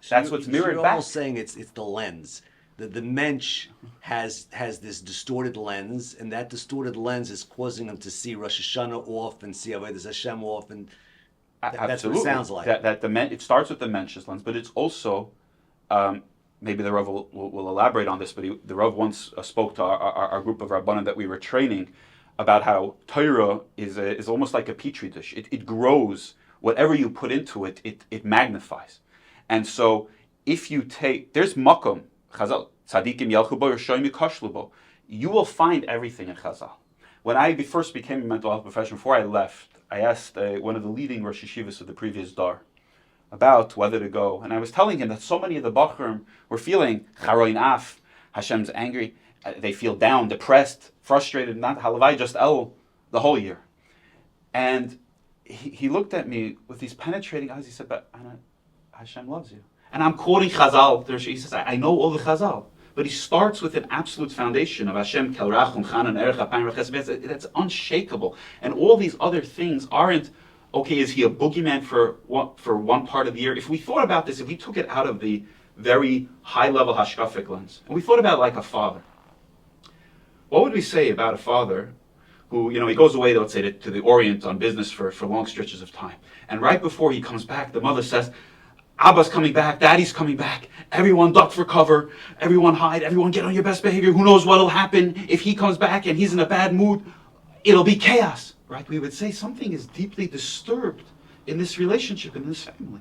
that's what's mirrored you're back. almost saying it's the lens. The mensch has this distorted lens, and that distorted lens is causing them to see Rosh Hashanah off and see Avodas Hashem off, and that's what it sounds like. It starts with the mensch's lens, but it's also, maybe the Rav will elaborate on this, but the Rav once spoke to our group of Rabbanim that we were training about how Torah is almost like a petri dish. It grows. Whatever you put into it, it magnifies. And so if you take, there's makom, Chazal, tzadikim yelchu bo, Shloimie kashlu bo. You will find everything in Chazal. When I first became a mental health professional, before I left, I asked one of the leading Rosh Yeshivas of the previous Dar about whether to go. And I was telling him that so many of the Bachrim were feeling charoin af, Hashem's angry, they feel down, depressed, frustrated, not halavai, just el, the whole year. And he looked at me with these penetrating eyes. He said, but Anna, Hashem loves you. And I'm quoting Chazal. He says, I know all the Chazal. But he starts with an absolute foundation of Hashem, Kel Rachum, Chanan, Erech, Apayim, Rechesed. That's unshakable. And all these other things aren't, okay, is he a boogeyman for one part of the year? If we thought about this, if we took it out of the very high-level hashkafic lens, and we thought about it like a father, what would we say about a father who, he goes away, let's say, to the Orient on business for long stretches of time. And right before he comes back, the mother says, Abba's coming back, Daddy's coming back, everyone duck for cover, everyone hide, everyone get on your best behavior, who knows what'll happen if he comes back and he's in a bad mood, it'll be chaos, right? We would say something is deeply disturbed in this relationship, in this family.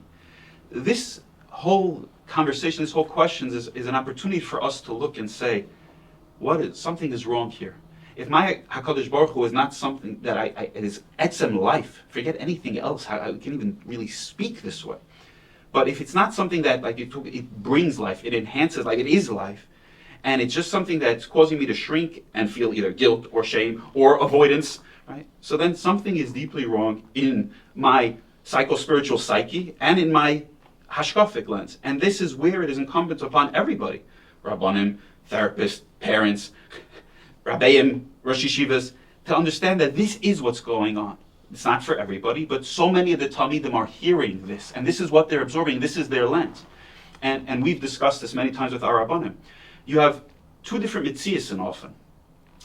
This whole conversation, this whole question is an opportunity for us to look and say, something is wrong here. If my HaKadosh Baruch Hu is not something that it is etzem life, forget anything else, I can't even really speak this way. But if it's not something that, like it brings life, it enhances life, it is life, and it's just something that's causing me to shrink and feel either guilt or shame or avoidance, right? So then something is deeply wrong in my psycho-spiritual psyche and in my hashkafic lens. And this is where it is incumbent upon everybody, Rabbanim, therapists, parents, Rabbeim, Rosh Yeshivas, to understand that this is what's going on. It's not for everybody, but so many of the Talmidim are hearing this, and this is what they're absorbing, this is their lens. And we've discussed this many times with our Rabbanim. You have two different mitzias often.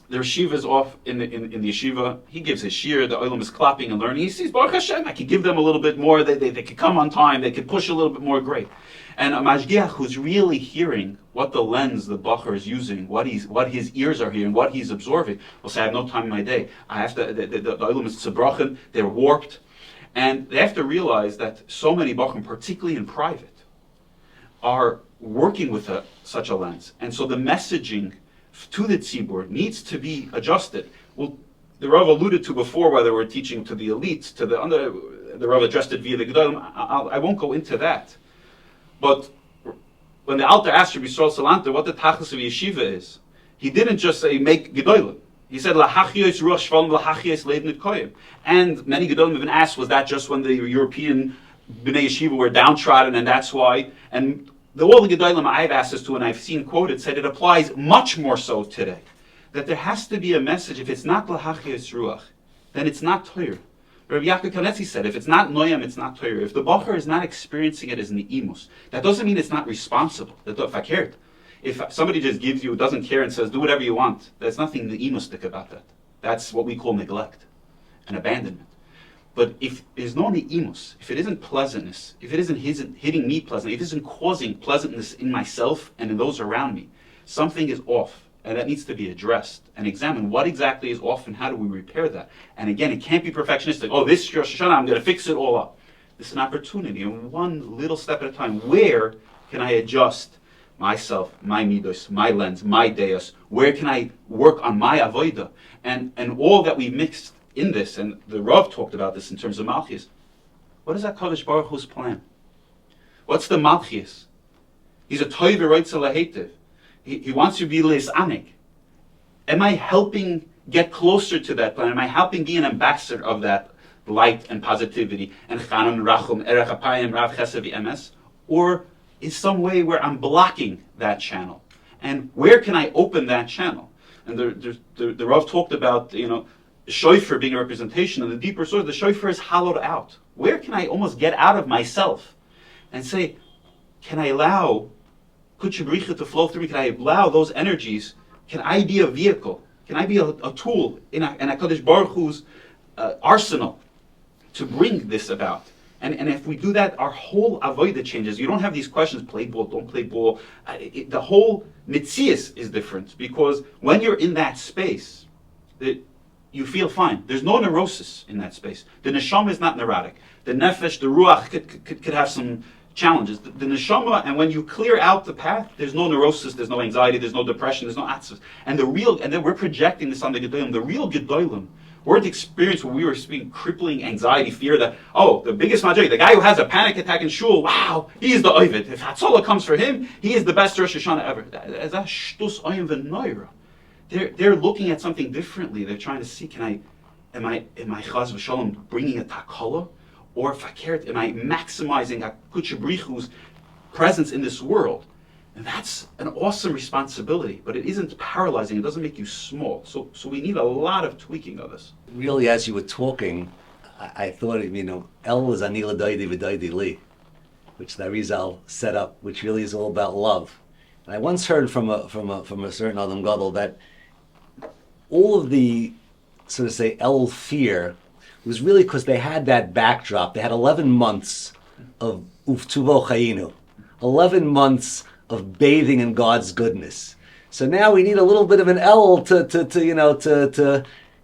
The Yeshiva is off in the yeshiva, he gives his shir, the olam is clapping and learning, he sees, Baruch Hashem, I could give them a little bit more, they could come on time, they could push a little bit more, great. And a mashgiach who's really hearing what the lens the bacher is using, what his ears are hearing, what he's absorbing, will say, I have no time in my day. I have to, the olam is tzebrachen, they're warped. And they have to realize that so many bachrim, particularly in private, are working with such a lens. And so the messaging to the tzibur needs to be adjusted. Well, the Rav alluded to before whether we're teaching to the elites, to the Rav addressed it via the Gedolim. I won't go into that. But when the Alter asked Rabbi Yisrael Salanter what the tachlis of yeshiva is, he didn't just say make Gedolim. He said lahachiyos ruach shvalim lahachiyos leibnit koyim. And many Gedolim have been asked, was that just when the European Bnei Yeshiva were downtrodden and that's why? And all the Gedolim I've access to and I've seen quoted said it applies much more so today. That there has to be a message. If it's not lahachiyos ruach, then it's not Torah. Rabbi Yaakov Kanetzi said, if it's not noyam, it's not Torah. If the bacher is not experiencing it as ni'imus, that doesn't mean it's not responsible. If somebody just gives you, doesn't care and says, do whatever you want, there's nothing ni'imustic about that. That's what we call neglect and abandonment. But if there's no ni'imus, if it isn't pleasantness, if it isn't hitting me pleasantly, if it isn't causing pleasantness in myself and in those around me, something is off. And that needs to be addressed and examined. What exactly is off and how do we repair that? And again, it can't be perfectionistic. Oh, this Rosh Hashanah, I'm going to fix it all up. This is an opportunity, and one little step at a time. Where can I adjust myself, my midos, my lens, my deus? Where can I work on my avodah? And all that we mixed in this, and the Rav talked about this in terms of Malchus. What is that Kadosh Baruch Hu's plan? What's the Malchus? He's a toiv v'roitza lahetiv. He wants you to be lisanik. Am I helping get closer to that plan? Am I helping be an ambassador of that light and positivity and chanun rachum erech apayim rav chesed v'emes? Or is some way where I'm blocking that channel? And where can I open that channel? And the Rav talked about, shofar being a representation of the deeper source. The shofar is hollowed out. Where can I almost get out of myself and say, can I allow Kutshabricha to flow through me? Can I allow those energies? Can I be a vehicle? Can I be a tool in HaKadosh Baruch Hu's arsenal to bring this about? And if we do that, our whole avodah changes. You don't have these questions, play ball, don't play ball. The whole mitzias is different, because when you're in that space, you feel fine. There's no neurosis in that space. The neshama is not neurotic. The nefesh, the ruach could have some challenges. The neshama, and when you clear out the path, there's no neurosis, there's no anxiety, there's no depression, there's no atzvus. And then we're projecting this on the Gedolim. The real Gedolim weren't experienced where we were experiencing crippling anxiety, fear that, the biggest major, the guy who has a panic attack in shul, wow, he's the oivet. If Hatzolah comes for him, he is the best Rosh Hashanah ever. That's shtus oyim v'noira. They're looking at something differently. They're trying to see, am I chaz v'shalom bringing a takala? Or fakert, am I maximizing HaKutshabrichu's presence in this world? And that's an awesome responsibility, but it isn't paralyzing. It doesn't make you small. So we need a lot of tweaking of this. Really, as you were talking, I thought, El is Anila Daidi V'Daidi Li, which the Arizal set up, which really is all about love. And I once heard from a certain Adam Gadol that all of the, so to say, El fear was really because they had that backdrop. They had 11 months of Uftuvo Chayinu, 11 months of bathing in God's goodness. So now we need a little bit of an El to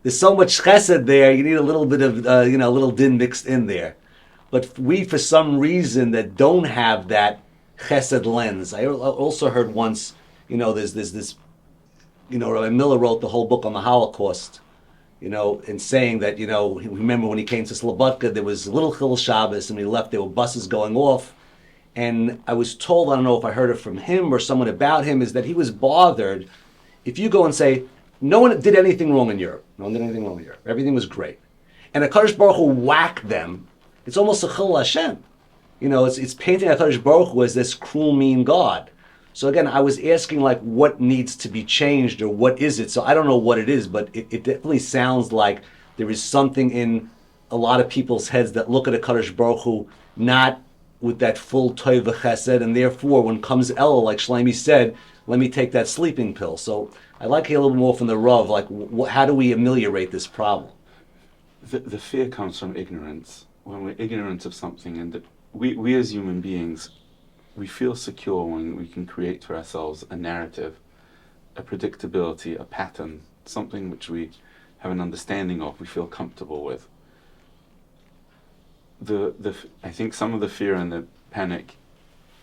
there's so much chesed there, you need a little bit of, a little din mixed in there. But we, for some reason, that don't have that chesed lens. I also heard once, there's this, Rabbi Miller wrote the whole book on the Holocaust, in saying that, remember when he came to Slobodka, there was a little Chil Shabbos, and when he left, there were buses going off. And I was told, I don't know if I heard it from him or someone about him, is that he was bothered if you go and say, no one did anything wrong in Europe. No one did anything wrong in Europe. Everything was great. And HaKadosh Baruch Hu whacked them. It's almost a Chil Hashem. It's painting HaKadosh Baruch Hu as this cruel, mean God. So again, I was asking what needs to be changed or what is it? So I don't know what it is, but it definitely sounds like there is something in a lot of people's heads that look at HaKadosh Baruch Hu not with that full Tov Chesed, and therefore when comes El, like Shloimie said, let me take that sleeping pill. So I'd like to hear a little more from the Rav, how do we ameliorate this problem? The fear comes from ignorance. When we're ignorant of something, and we as human beings, we feel secure when we can create for ourselves a narrative, a predictability, a pattern, something which we have an understanding of, we feel comfortable with. I think some of the fear and the panic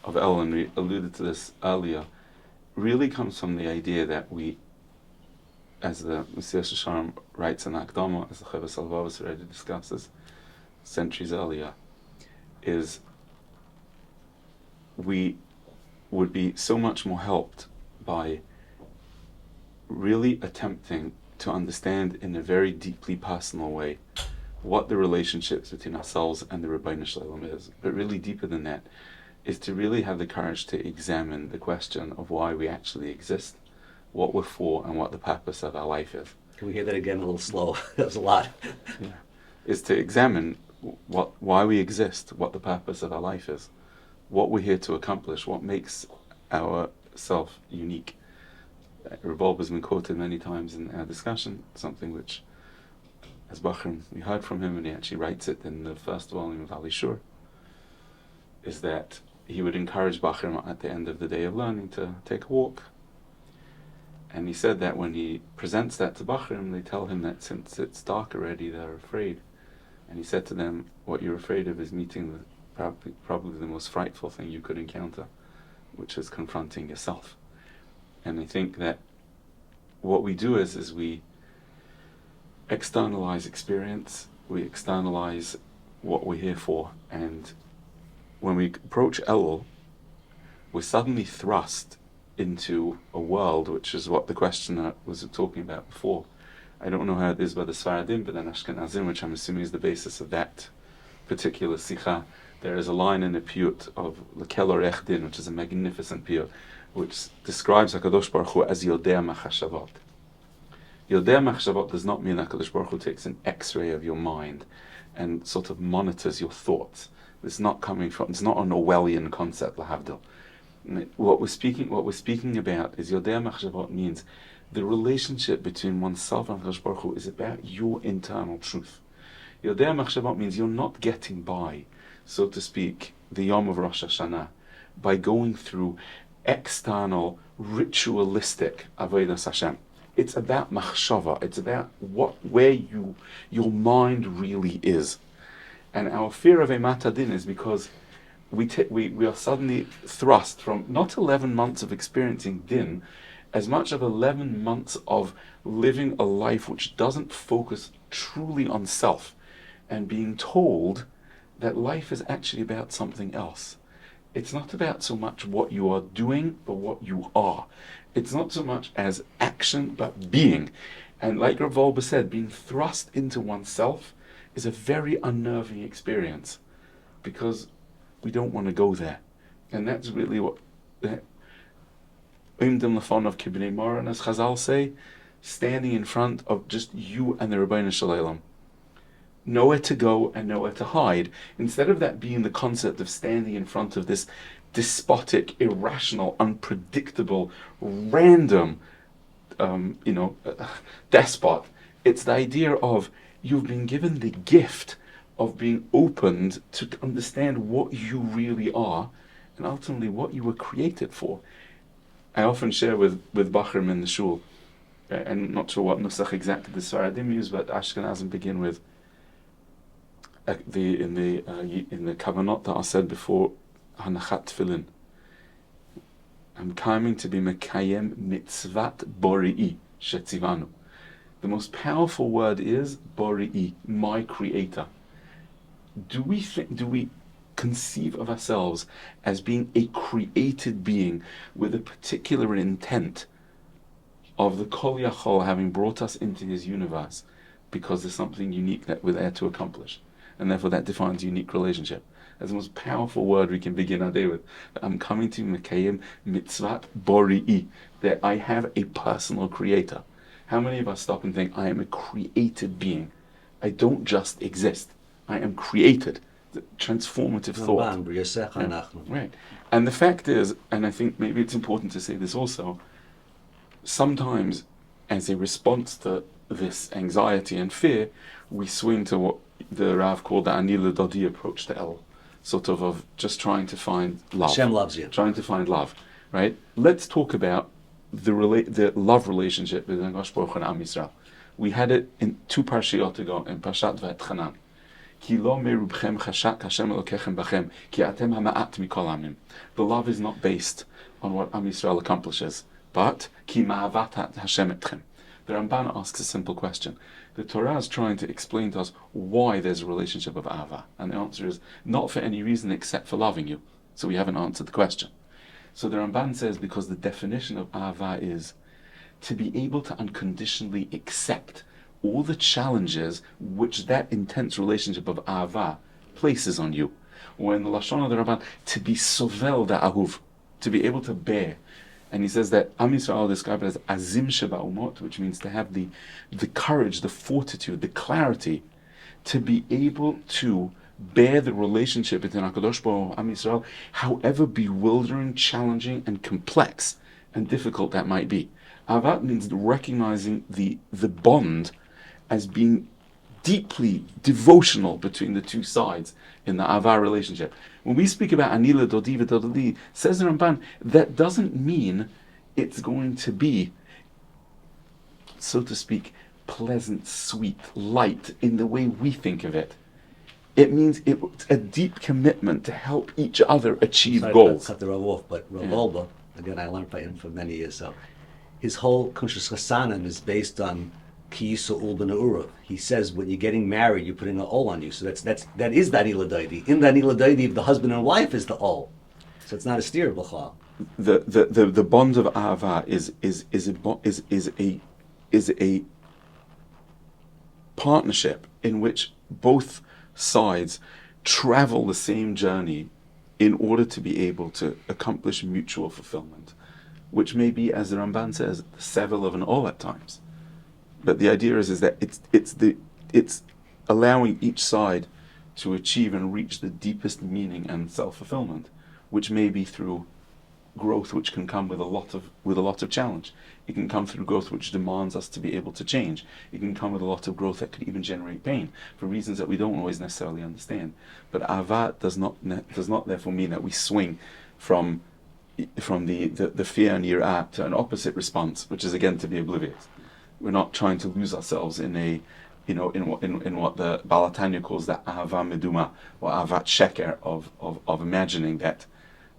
of El, and we alluded to this earlier, really comes from the idea that we, as the Messiah Shalom writes in Akdama, as the Chovos HaLevavos already discusses centuries earlier, is we would be so much more helped by really attempting to understand in a very deeply personal way what the relationships between ourselves and the Ribbono Shel Olam is. But really deeper than that is to really have the courage to examine the question of why we actually exist, what we're for, and what the purpose of our life is. Can we hear that again a little slow? That was a lot. Yeah. Is to examine why we exist, what the purpose of our life is, what we're here to accomplish, what makes our self unique. Revolve has been quoted many times in our discussion, something which, as Bachram, we heard from him, and he actually writes it in the first volume of Ali Shur, is that he would encourage Bachram at the end of the day of learning to take a walk. And he said that when he presents that to Bachram, they tell him that since it's dark already, they're afraid. And he said to them, what you're afraid of is meeting probably the most frightful thing you could encounter, which is confronting yourself. And I think that what we do is we externalize experience, we externalize what we're here for, and when we approach Elul, we're suddenly thrust into a world, which is what the questioner was talking about before. I don't know how it is by the Sfaradim, but in Ashkenazim, which I'm assuming is the basis of that particular SIMHA, there is a line in the piyut of Lekel Orech Din, which is a magnificent piyut, which describes HaKadosh Baruch Hu as Yodea Machashavot. Yodea Machashavot does not mean HaKadosh Baruch Hu takes an X-ray of your mind and sort of monitors your thoughts. It's not coming from, it's not an Orwellian concept, lahavdil. What we're speaking about is Yodea Machashavot means the relationship between oneself and HaKadosh Baruch Hu is about your internal truth. Yodea Machashavot means you're not getting by, so to speak, the Yom of Rosh Hashanah by going through external, ritualistic Avodas Hashem. It's about machshava. It's about where your mind really is. And our fear of Eimat Hadin is because we are suddenly thrust from not 11 months of experiencing din, as much of 11 months of living a life which doesn't focus truly on self, and being told that life is actually about something else. It's not about so much what you are doing, but what you are. It's not so much as action, but being. And like Rav Wolbe said, being thrust into oneself is a very unnerving experience, because we don't want to go there. And that's really what Oimdim Lefanav Kibnei Moran, as Chazal say, standing in front of just you and the Ribbono Shel Olam. Nowhere to go and nowhere to hide. Instead of that being the concept of standing in front of this despotic, irrational, unpredictable, random, despot, it's the idea of you've been given the gift of being opened to understand what you really are, and ultimately what you were created for. I often share with Bachram in the shul, and I'm not sure what nusach exactly the Sfaradim use, but Ashkenazim begin with in the kavanot that I said before, Hanachat Tefillin. I'm coming to be Mekayem Mitzvat Bori'i Shetzivanu. The most powerful word is Bori'i, my creator. Do we conceive of ourselves as being a created being with a particular intent of the Kol Yachol having brought us into his universe because there's something unique that we're there to accomplish? And therefore that defines a unique relationship. That's the most powerful word we can begin our day with. I'm coming to Mekayim Mitzvat Bori'i, that I have a personal creator. How many of us stop and think, I am a created being? I don't just exist. I am created. The transformative thought. Right. And the fact is, and I think maybe it's important to say this also, sometimes as a response to this anxiety and fear, we swing to what the Rav called the Ani L'Dodi approach to El, sort of just trying to find love. Hashem loves you. Trying to find love, right? Let's talk about the love relationship between HaKadosh Baruch Hu and Am Yisrael. We had it in 2 parashiyot ago, in Parshat Va'etchanan. Ki lo merubchem chashak Hashem Elokechem bachem, ki atem hama'at mikol amim. The love is not based on what Am Yisrael accomplishes, but ki ma'avat Hashem etchem. The Ramban asks a simple question. The Torah is trying to explain to us why there's a relationship of Ahava. And the answer is not for any reason except for loving you. So we haven't answered the question. So the Ramban says because the definition of Ahava is to be able to unconditionally accept all the challenges which that intense relationship of Ahava places on you. Or in the Lashon of the Ramban, to be sovel da'ahuv, to be able to bear. And he says that Am Yisrael described it as azim sheba umot, which means to have the courage, the fortitude, the clarity to be able to bear the relationship between HaKadosh Baruch Hu and Am Yisrael, however bewildering, challenging, and complex and difficult that might be. Ahavat means recognizing the bond as being deeply devotional between the two sides in the Ahava relationship. When we speak about Anila Dodi V'Dodali, says the Ramban, that doesn't mean it's going to be, so to speak, pleasant, sweet, light in the way we think of it. It means it's a deep commitment to help each other achieve goals. Cut the Rav off, but Rav Wolbe, again, I learned by him for many years, so his whole Kunshas Chasanim is based on Ki Yisu'ul B'Ne'urav. He says when you're getting married, you're putting an ol on you. So that is the Anila Daidi. In the Anila Daidi, the husband and wife is the ol. So it's not a steer b'chal. The bond of Ahava is a partnership in which both sides travel the same journey in order to be able to accomplish mutual fulfillment, which may be, as the Ramban says, the sevel of an ol at times. But the idea is that it's allowing each side to achieve and reach the deepest meaning and self-fulfillment, which may be through growth which can come with a lot of challenge. It can come through growth which demands us to be able to change. It can come with a lot of growth that could even generate pain for reasons that we don't always necessarily understand. But Ahavat does not therefore mean that we swing from the fear and yirah to an opposite response, which is again to be oblivious. We're not trying to lose ourselves in what the Balatanya calls the ahava meduma or ahavat sheker of imagining that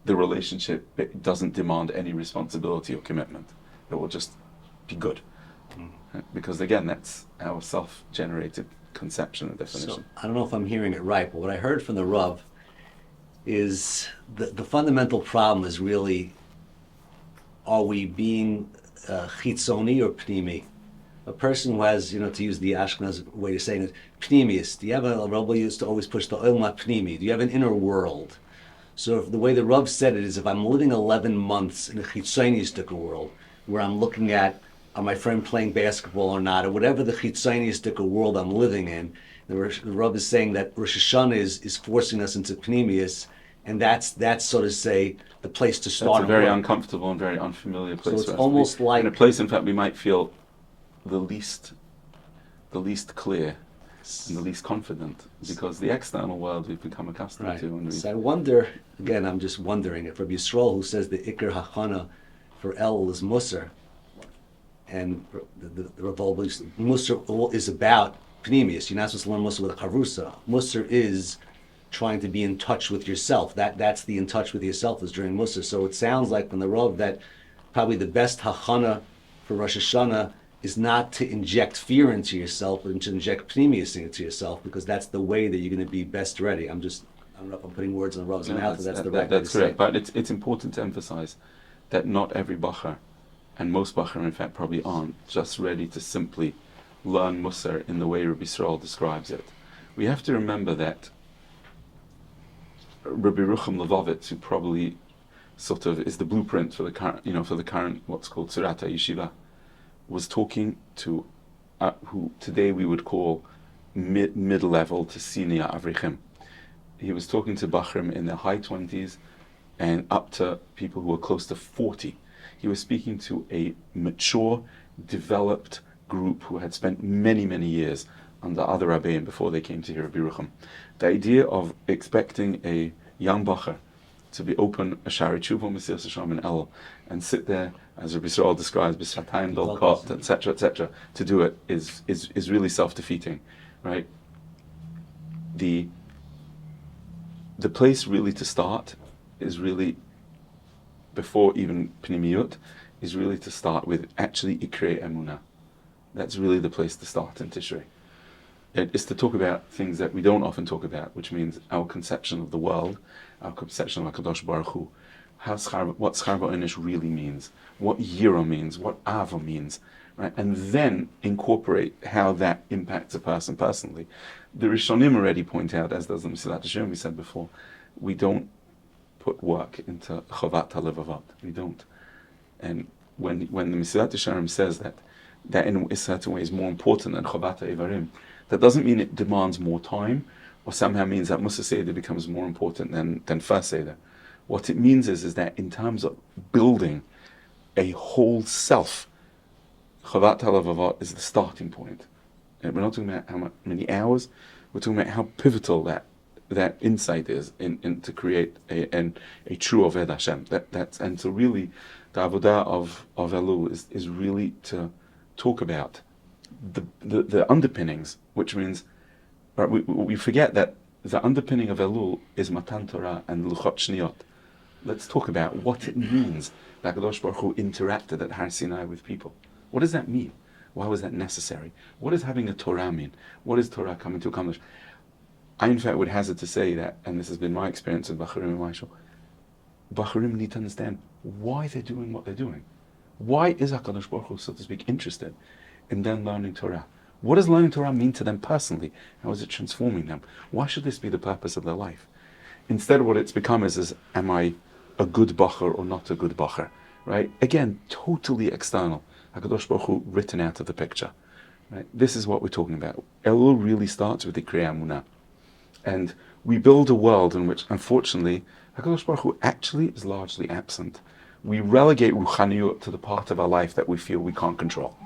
the relationship doesn't demand any responsibility or commitment. It will just be good. Because again, that's our self-generated conception and definition. So I don't know if I'm hearing it right, but what I heard from the Rav is the fundamental problem is really, are we being chitzoni or pnimi? A person who has, to use the Ashkenaz way of saying it, pnimius. Do you have a Rav used to always push the ilma pnimi? Do you have an inner world? So if the way the Rav said it is, if I'm living 11 months in a chitzoniistic world, where I'm looking at, are my friend playing basketball or not, or whatever the chitzoniistic world I'm living in, the Rav is saying that Rosh Hashanah is forcing us into pnimius, and that's so to say the place to start. It's a very uncomfortable and very unfamiliar place. So it's almost like in a place, in fact, we might feel the least clear and the least confident, because the external world we've become accustomed to. So I wonder, again, I'm just wondering if Rabbi Yisrael, who says the Iker Hachana for Elul is Musar, and the Rav believes Musar is about Pnimius. You're not supposed to learn Musar with a Charusa. Musar is trying to be in touch with yourself. That's the in touch with yourself is during Musar. So it sounds like from the Rav that probably the best Hachana for Rosh Hashanah is not to inject fear into yourself, but to inject pnimius into yourself, because that's the way that you're going to be best ready. I don't know if I'm putting words in the Rav's mouth, but that's the right way to That's correct, say. but it's important to emphasize that not every Bacher, and most Bacher in fact probably aren't, just ready to simply learn Musar in the way Rabbi Yisrael describes it. We have to remember that Rabbi Rucham Levovitz, who probably sort of is the blueprint for the current what's called Surata Yeshiva, was talking to who today we would call mid-level to senior Avrichim. He was talking to Bachrim in their high 20s and up to people who were close to 40. He was speaking to a mature, developed group who had spent many, many years under other Rabbeim before they came to hear Rabbi Rucham. The idea of expecting a young Bacher to be open a Shari Tshuva Mesilas Yesharim in Elul and sit there, as Rabbi Yisrael describes, B'Satayim Dol Kot, etc., to do it is really self-defeating, right? the place really to start is really, before even Pnimiyut, is really to start with actually Ikrei Emunah. That's really the place to start in Tishrei. It's to talk about things that we don't often talk about, which means our conception of the world, our conception of HaKadosh Baruch Hu, what Schar Ba'onish really means, what Yira means, what Ava means, right? And then incorporate how that impacts a person personally. The Rishonim already point out, as does the Mesilat Yesharim we said before, we don't put work into Chovat HaLevavot. We don't. And when the Mesilat Yesharim says that in a certain way is more important than Chovat HaEvarim, that doesn't mean it demands more time, or somehow means that Musa Seder becomes more important than First Seder. What it means is that in terms of building a whole self, Chavat HaLevavot is the starting point. And we're not talking about how many hours, we're talking about how pivotal that insight is in to create a true Oved Hashem. And so really, the Avodah of Elul is really to talk about the underpinnings, which means, right, we forget that the underpinning of Elul is Matan Torah and Luchot Shniyot. Let's talk about what it means that HaKadosh Baruch Hu interacted at Har Sinai with people. What does that mean? Why was that necessary? What does having a Torah mean? What does Torah coming to accomplish? I, in fact, would hazard to say that, and this has been my experience with Bachurim and Maishal, Bachurim need to understand why they're doing what they're doing. Why is HaKadosh Baruch Hu, so to speak, interested in them learning Torah? What does learning Torah mean to them personally? How is it transforming them? Why should this be the purpose of their life? Instead, what it's become is am I a good bacher or not a good bacher? Right? Again, totally external. HaKadosh Baruch Hu written out of the picture. Right? This is what we're talking about. Elul really starts with the Ikrei Emunah. And we build a world in which, unfortunately, HaKadosh Baruch Hu actually is largely absent. We relegate Ruchaniyut to the part of our life that we feel we can't control.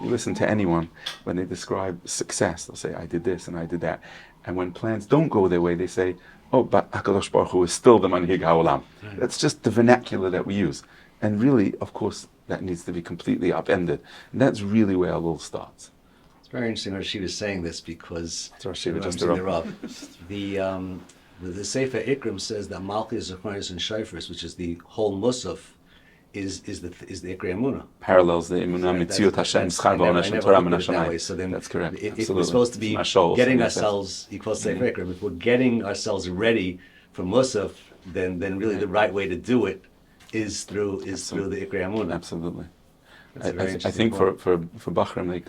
You listen to anyone, when they describe success, they'll say, I did this and I did that. And when plans don't go their way, they say, oh, but HaKadosh Baruch Hu is still the Manhig HaOlam. That's just the vernacular that we use. And really, of course, that needs to be completely upended. And that's really where Elul starts. It's very interesting that she was saying this because the Sefer Ikrim says that Malchus, Zecharias, and Shofars, which is the whole Musaf, is the Ikrei Emunah. Parallels the Emunah, Mitziut Hashem, Schar Ba'onesh, and Torah Min Hashamayim. So then, that's correct. If we're supposed to be getting ourselves, equals Sefer Ikrim, if we're getting ourselves ready for Musaf, then really the right way to do it is through the Ikrei Emunah. Absolutely. I think for Bachram,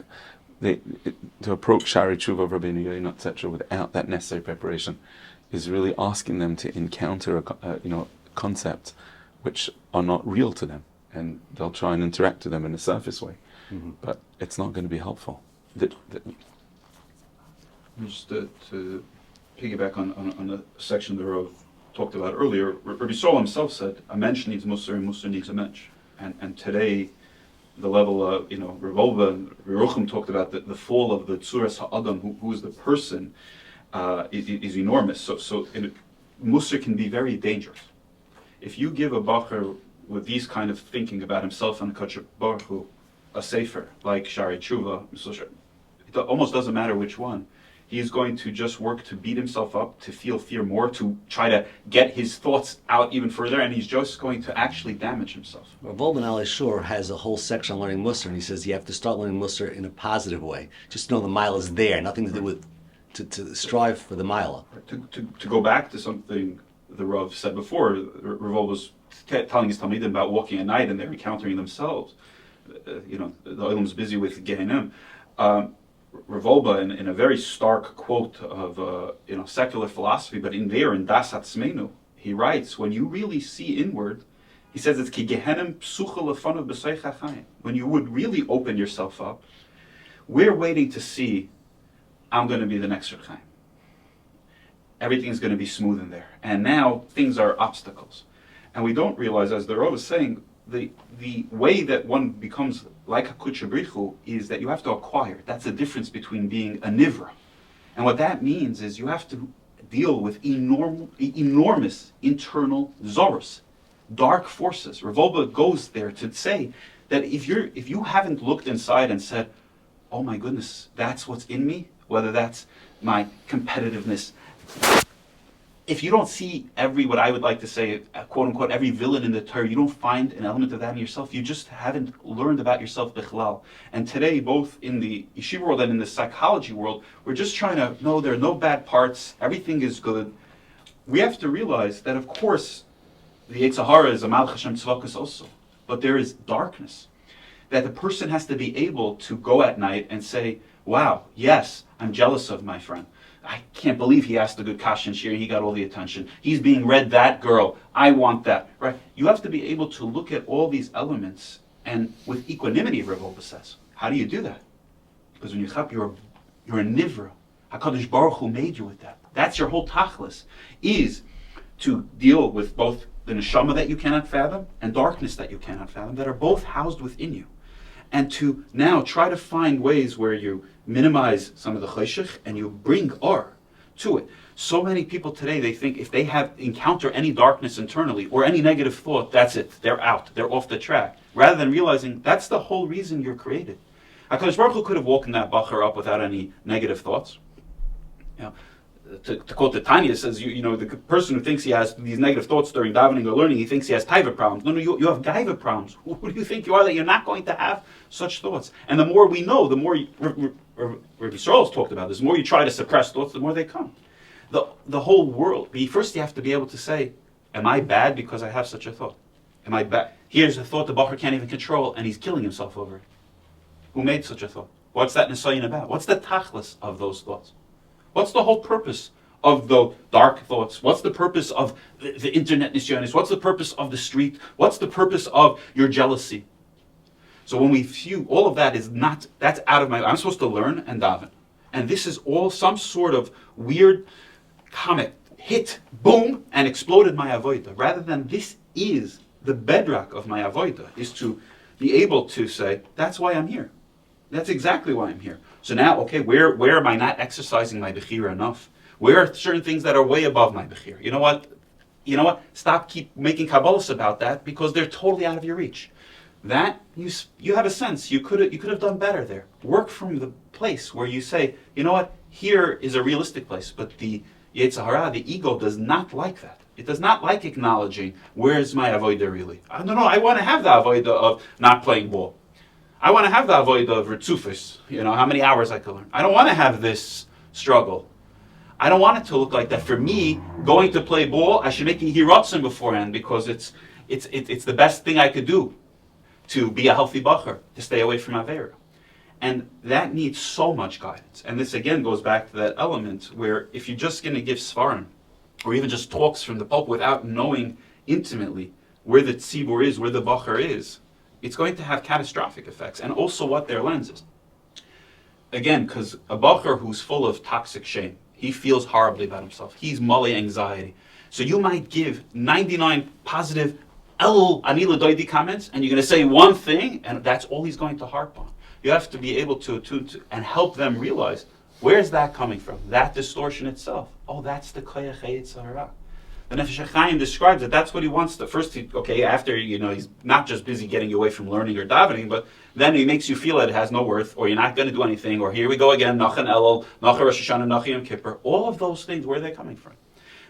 to approach Shari Tshuva, Rabbeinu Yoyin, etc., without that necessary preparation, is really asking them to encounter concepts which are not real to them, and they'll try and interact with them in a surface way, but it's not going to be helpful. Just to piggyback on the section that Rav talked about earlier, Rabbi Yisrael himself said, a mensch needs Musar and Musar needs a mensch. And today, the level of, Revolva and Yerucham talked about the fall of the Tzuras Ha'adam, who is the person, is enormous. So Musar can be very dangerous. If you give a Bacher with these kind of thinking about himself and HaKadosh Baruch Hu a sefer, like Shari Tshuva, it almost doesn't matter which one. He's going to just work to beat himself up, to feel fear more, to try to get his thoughts out even further, and he's just going to actually damage himself. Rav Ben Ali Shur has a whole section on learning Musar, and he says you have to start learning Musar in a positive way. Just know the mile is there, nothing to do with to strive for the mile. To go back to something the Rav said before, Rav was telling his Talmidim about walking at night and they're encountering themselves. The Olam's busy with Gehenim. Revolba, in a very stark quote of secular philosophy, but in Das Atzmeinu, he writes, when you really see inward, he says it's ki Gehenim psucha lefanav b'soich hachayim. When you would really open yourself up, we're waiting to see, I'm going to be the next Reb Chaim. Everything's going to be smooth in there. And now things are obstacles. And we don't realize, as the Rav was saying, the way that one becomes like a Kutchabrichu is that you have to acquire. That's the difference between being a Nivra. And what that means is you have to deal with enormous internal Zoros, dark forces. Revolba goes there to say that if you haven't looked inside and said, oh my goodness, that's what's in me, whether that's my competitiveness. If you don't see what I would like to say, quote unquote, every villain in the Torah, you don't find an element of that in yourself, you just haven't learned about yourself bichlal. And today, both in the yeshiva world and in the psychology world, we're just trying to know there are no bad parts, everything is good. We have to realize that, of course, the Yetzer Hara is a Malach Hashem Tzvakas also, but there is darkness. That the person has to be able to go at night and say, wow, yes, I'm jealous of my friend. I can't believe he asked a good kashan shir, he got all the attention. He's being read, that girl, I want that, right? You have to be able to look at all these elements and with equanimity, Rav Wolbe says. How do you do that? Because when you're a nivra. HaKadosh Baruch Hu made you with that. That's your whole tachlis, is to deal with both the neshama that you cannot fathom and darkness that you cannot fathom, that are both housed within you. And to now try to find ways where you minimize some of the chayshich and you bring or to it. So many people today, they think if they encounter any darkness internally or any negative thought, that's it, they're out, they're off the track. Rather than realizing that's the whole reason you're created. HaKadosh Baruch Hu could have woken that bacher up without any negative thoughts. You know, to quote the Tanya, says, you know, the person who thinks he has these negative thoughts during davening or learning, he thinks he has taiva problems. No, you have gaiva problems. Who do you think you are that you're not going to have such thoughts? And the more we know, the more Rabbi Yisrael has talked about this, the more you try to suppress thoughts, the more they come. The whole world, first you have to be able to say, am I bad because I have such a thought? Am I bad? Here's a thought the bacher can't even control, and he's killing himself over it. Who made such a thought? What's that nisayin about? What's the tachlis of those thoughts? What's the whole purpose of the dark thoughts? What's the purpose of the internet nisyonis? What's the purpose of the street? What's the purpose of your jealousy? So when we view all of that that's out of I'm supposed to learn and daven. And this is all some sort of weird comet hit, boom, and exploded my avodah. Rather than this is the bedrock of my avodah, is to be able to say, that's why I'm here. That's exactly why I'm here. So now, okay, where am I not exercising my bechira enough? Where are certain things that are way above my bechira? You know what? Keep making kabbalas about that because they're totally out of your reach. That you have a sense you could have done better there. Work from the place where you say, you know what? Here is a realistic place, but the Yetzer Hara, the ego, does not like that. It does not like acknowledging where's my avodah really. No, I want to have the avodah of not playing ball. I want to have the avodah of ritzufis, how many hours I could learn. I don't want to have this struggle. I don't want it to look like that. For me, going to play ball, I should make a hiratzin beforehand because it's the best thing I could do to be a healthy bacher, to stay away from avera. And that needs so much guidance. And this again goes back to that element where if you're just going to give svarim, or even just talks from the pulpit without knowing intimately where the tzibur is, where the bacher is, it's going to have catastrophic effects, and also what their lens is. Again, because a bacher who's full of toxic shame, he feels horribly about himself. He's mully anxiety. So you might give 99 positive Elul ani l'doidi comments, and you're going to say one thing, and that's all he's going to harp on. You have to be able to attune to and help them realize, where's that coming from? That distortion itself. Oh, that's the koyach Yetzer Hara. The Nefesh HaChaim describes it. That's what he wants to first. After he's not just busy getting you away from learning or davening, but then he makes you feel that it has no worth, or you're not going to do anything, or here we go again, Nachan Elul, Nachar Rosh Hashanah, Nachar Yom Kippur. All of those things, where are they coming from?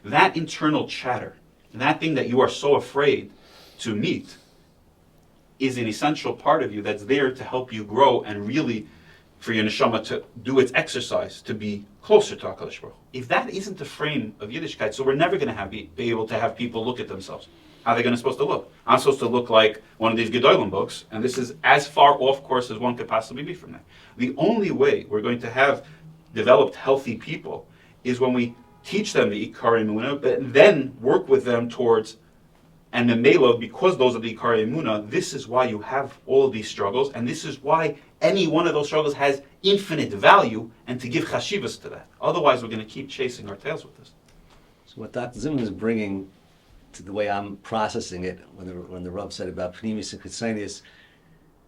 That internal chatter, that thing that you are so afraid to meet, is an essential part of you that's there to help you grow and really, for your neshama to do its exercise, to be closer to HaKadosh Baruch Hu. If that isn't the frame of Yiddishkeit, so we're never going to be able to have people look at themselves. How are they supposed to look? I'm supposed to look like one of these Gedolim books, and this is as far off course as one could possibly be from that. The only way we're going to have developed healthy people is when we teach them the Ikar Emunah, but then work with them towards, and Memelo, because those are the Ikar Emunah, this is why you have all of these struggles, and this is why any one of those struggles has infinite value, and to give chashivas to that. Otherwise, we're going to keep chasing our tails with this. So what Dr. Zimmerman is bringing to the way I'm processing it, when the Rav said about Pnimis and Chitzonius,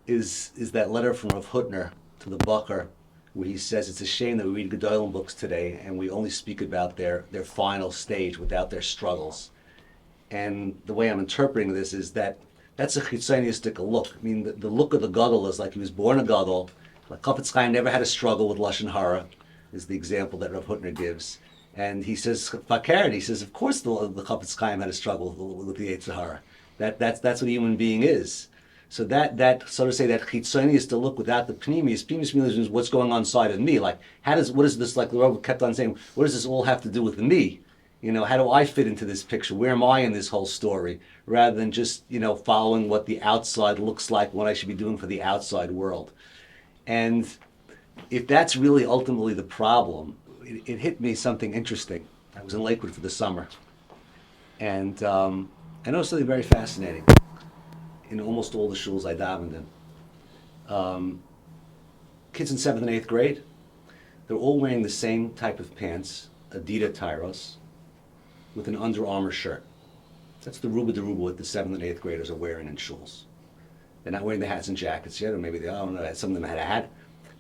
is that letter from Rav Hutner to the Bacher, where he says it's a shame that we read Gedolim books today and we only speak about their final stage without their struggles. And the way I'm interpreting this is that that's a chitzonistic look. I mean, the look of the gadol is like he was born a gadol. Like Chafetz Chaim never had a struggle with lashon hara. is the example that Rav Hutner gives. And he says, Fakar, he says, of course the Chafetz Chaim had a struggle with the Yetzer Hara. That's what a human being is. So that so to say that chitzoni is to look without the pneumius. Pneumius means what's going on inside of me. Like what is this, like the Rebbe kept on saying, what does this all have to do with me? How do I fit into this picture? Where am I in this whole story? Rather than just, following what the outside looks like, what I should be doing for the outside world. And if that's really ultimately the problem, it hit me something interesting. I was in Lakewood for the summer. And I noticed something very fascinating in almost all the shuls I davened in. Kids in 7th and 8th grade, they're all wearing the same type of pants, Adidas Tyros, with an Under Armour shirt. That's the ruba de ruba what the 7th and 8th graders are wearing in shuls. They're not wearing the hats and jackets yet, or maybe I don't know, some of them had a hat.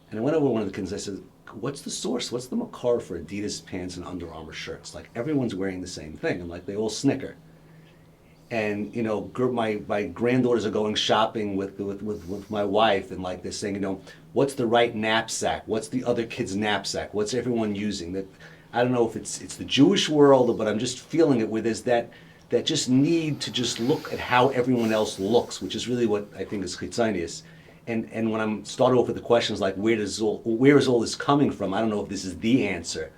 And I went over to one of the kids and I said, what's the source? What's the makar for Adidas pants and Under Armour shirts? Like, everyone's wearing the same thing, and like they all snicker. And my granddaughters are going shopping with my wife, and like they're saying, what's the right knapsack? What's the other kid's knapsack? What's everyone using? That I don't know if it's the Jewish world, but I'm just feeling it where there's that just need to just look at how everyone else looks, which is really what I think is chitzonius. And when I'm started off with the questions like where is all this coming from? I don't know if this is the answer,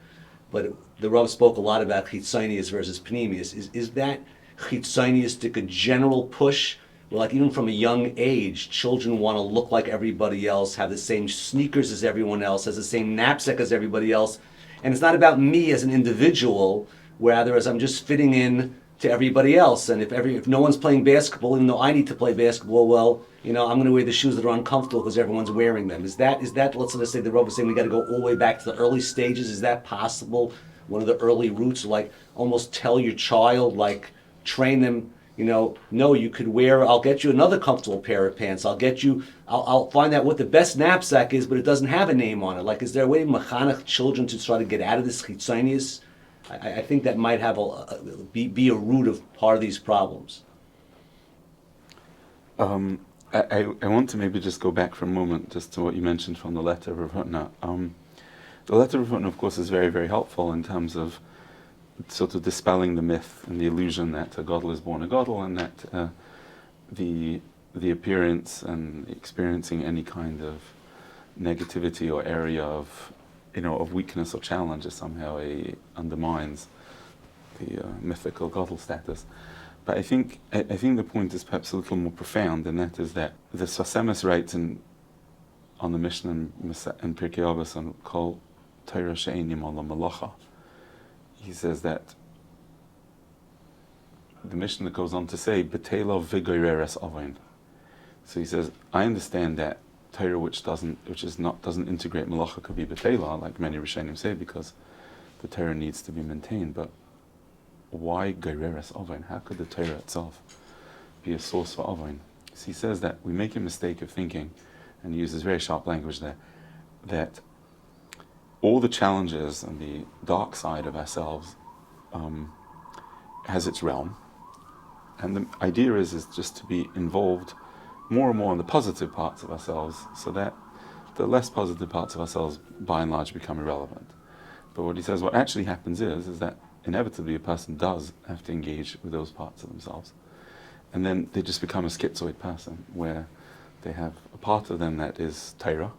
but the Rav spoke a lot about chitzonius versus pneumius. Is that chitzonius a general push? Well, like even from a young age, children want to look like everybody else, have the same sneakers as everyone else, has the same knapsack as everybody else, and it's not about me as an individual, rather as I'm just fitting in to everybody else. And if no one's playing basketball, even though I need to play basketball, well, I'm going to wear the shoes that are uncomfortable because everyone's wearing them. Is that let's say the Rav was saying we got to go all the way back to the early stages? Is that possible? One of the early roots, like almost tell your child, like train them, no, you could wear, I'll get you another comfortable pair of pants. I'll find out what the best knapsack is, but it doesn't have a name on it. Like, is there a way to mechanech children to try to get out of this chitzonius? I think that might have be a root of part of these problems. I want to maybe just go back for a moment just to what you mentioned from the letter of Rav Hutner. The letter of Rav Hutner, of course, is very, very helpful in terms of sort of dispelling the myth and the illusion that a gadol is born a gadol, and that the appearance and experiencing any kind of negativity or area of weakness or challenge is somehow undermines the mythical gadol status. But I think the point is perhaps a little more profound, and that is that the Sfasemis writes on the Mishnah and Pirkei Avos on Kol Torah she'ein ala malacha. He says that the Mishnah goes on to say B'telo v'goyreres avain. So he says, I understand that Torah which doesn't integrate malacha could be b'tela, like many Rishonim say, because the Torah needs to be maintained. But why goyreres avain? How could the Torah itself be a source for avain? So he says that we make a mistake of thinking, and he uses very sharp language there, that all the challenges and the dark side of ourselves has its realm, and the idea is just to be involved more and more in the positive parts of ourselves, so that the less positive parts of ourselves, by and large, become irrelevant. But what he says, what actually happens is that inevitably a person does have to engage with those parts of themselves, and then they just become a schizoid person, where they have a part of them that is Torah,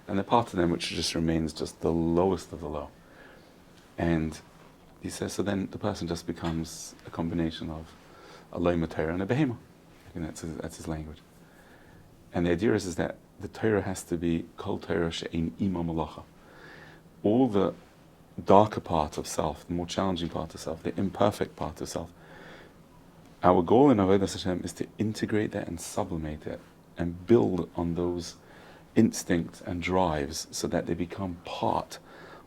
and a part of them which just remains just the lowest of the low. And he says, so then the person just becomes a combination of a loima Torah and a behemoth. And that's his language. And the idea is that the Torah has to be kol Torah she'ein ima malacha. All the darker part of self, the more challenging part of self, the imperfect part of self, our goal in Avodas Hashem is to integrate that and sublimate it and build on those instincts and drives so that they become part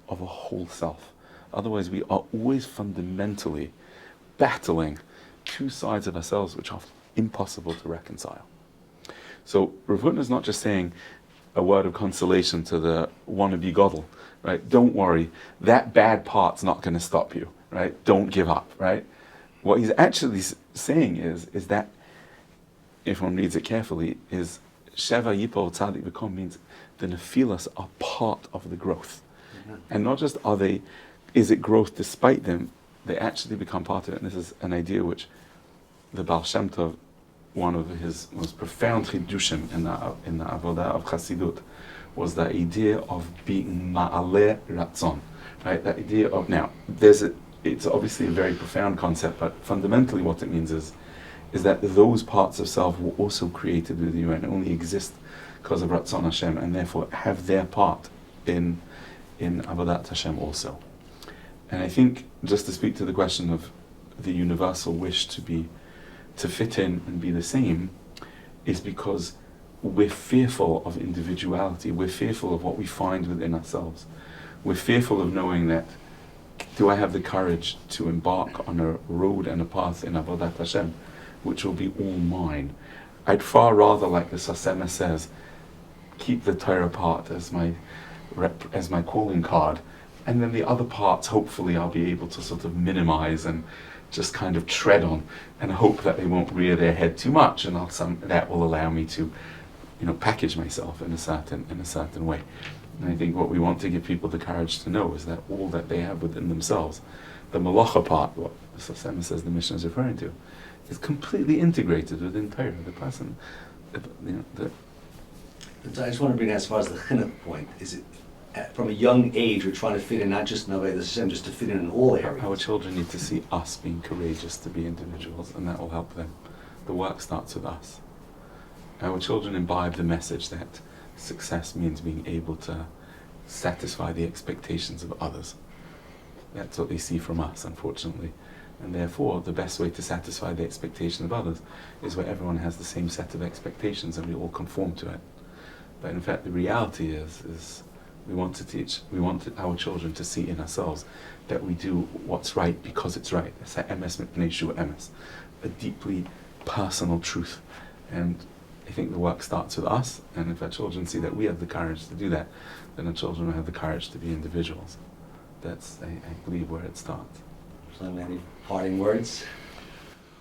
of a whole self. Otherwise, we are always fundamentally battling two sides of ourselves which are impossible to reconcile. So Rav Hutner is not just saying a word of consolation to the wannabe gadol, right? Don't worry, that bad part's not going to stop you, right? Don't give up, right? What he's actually saying is that, if one reads it carefully, is Sheva Yipol Tzadik V'Kom means the Nephilas are part of the growth. And not just is it growth despite them, they actually become part of it. And this is an idea which the Baal Shem Tov, one of his most profound chidushim in the avodah of Chassidut, was the idea of being ma'aleh ratzon, right? That idea of, now, it's obviously a very profound concept, but fundamentally what it means is that those parts of self were also created with you and only exist because of Ratzon Hashem, and therefore have their part in Avodat Hashem also. And I think, just to speak to the question of the universal wish to fit in and be the same, is because we're fearful of individuality, we're fearful of what we find within ourselves. We're fearful of knowing that, do I have the courage to embark on a road and a path in Avodat Hashem, which will be all mine? I'd far rather, like the SIMHA says, keep the Torah part as my calling card, and then the other parts, hopefully, I'll be able to sort of minimize and just kind of tread on, and hope that they won't rear their head too much, and that will allow me to, package myself in a certain way. And I think what we want to give people the courage to know is that all that they have within themselves, the malacha part, what the SIMHA says the Mishnah is referring to, is completely integrated within Torah. The person, I just want to bring it as far as the chinuch point. Is it from a young age we're trying to fit in, not just in Avodas Hashem, just to fit in all areas? Our children need to see us being courageous to be individuals, and that will help them. The work starts with us. Our children imbibe the message that success means being able to satisfy the expectations of others. That's what they see from us, unfortunately. And therefore, the best way to satisfy the expectation of others is where everyone has the same set of expectations and we all conform to it. But in fact, the reality is we want our children to see in ourselves that we do what's right because it's right. It's that emes mipnei shu emes, a deeply personal truth. And I think the work starts with us, and if our children see that we have the courage to do that, then our children will have the courage to be individuals. That's, I believe, where it starts. Shloimie, any parting words?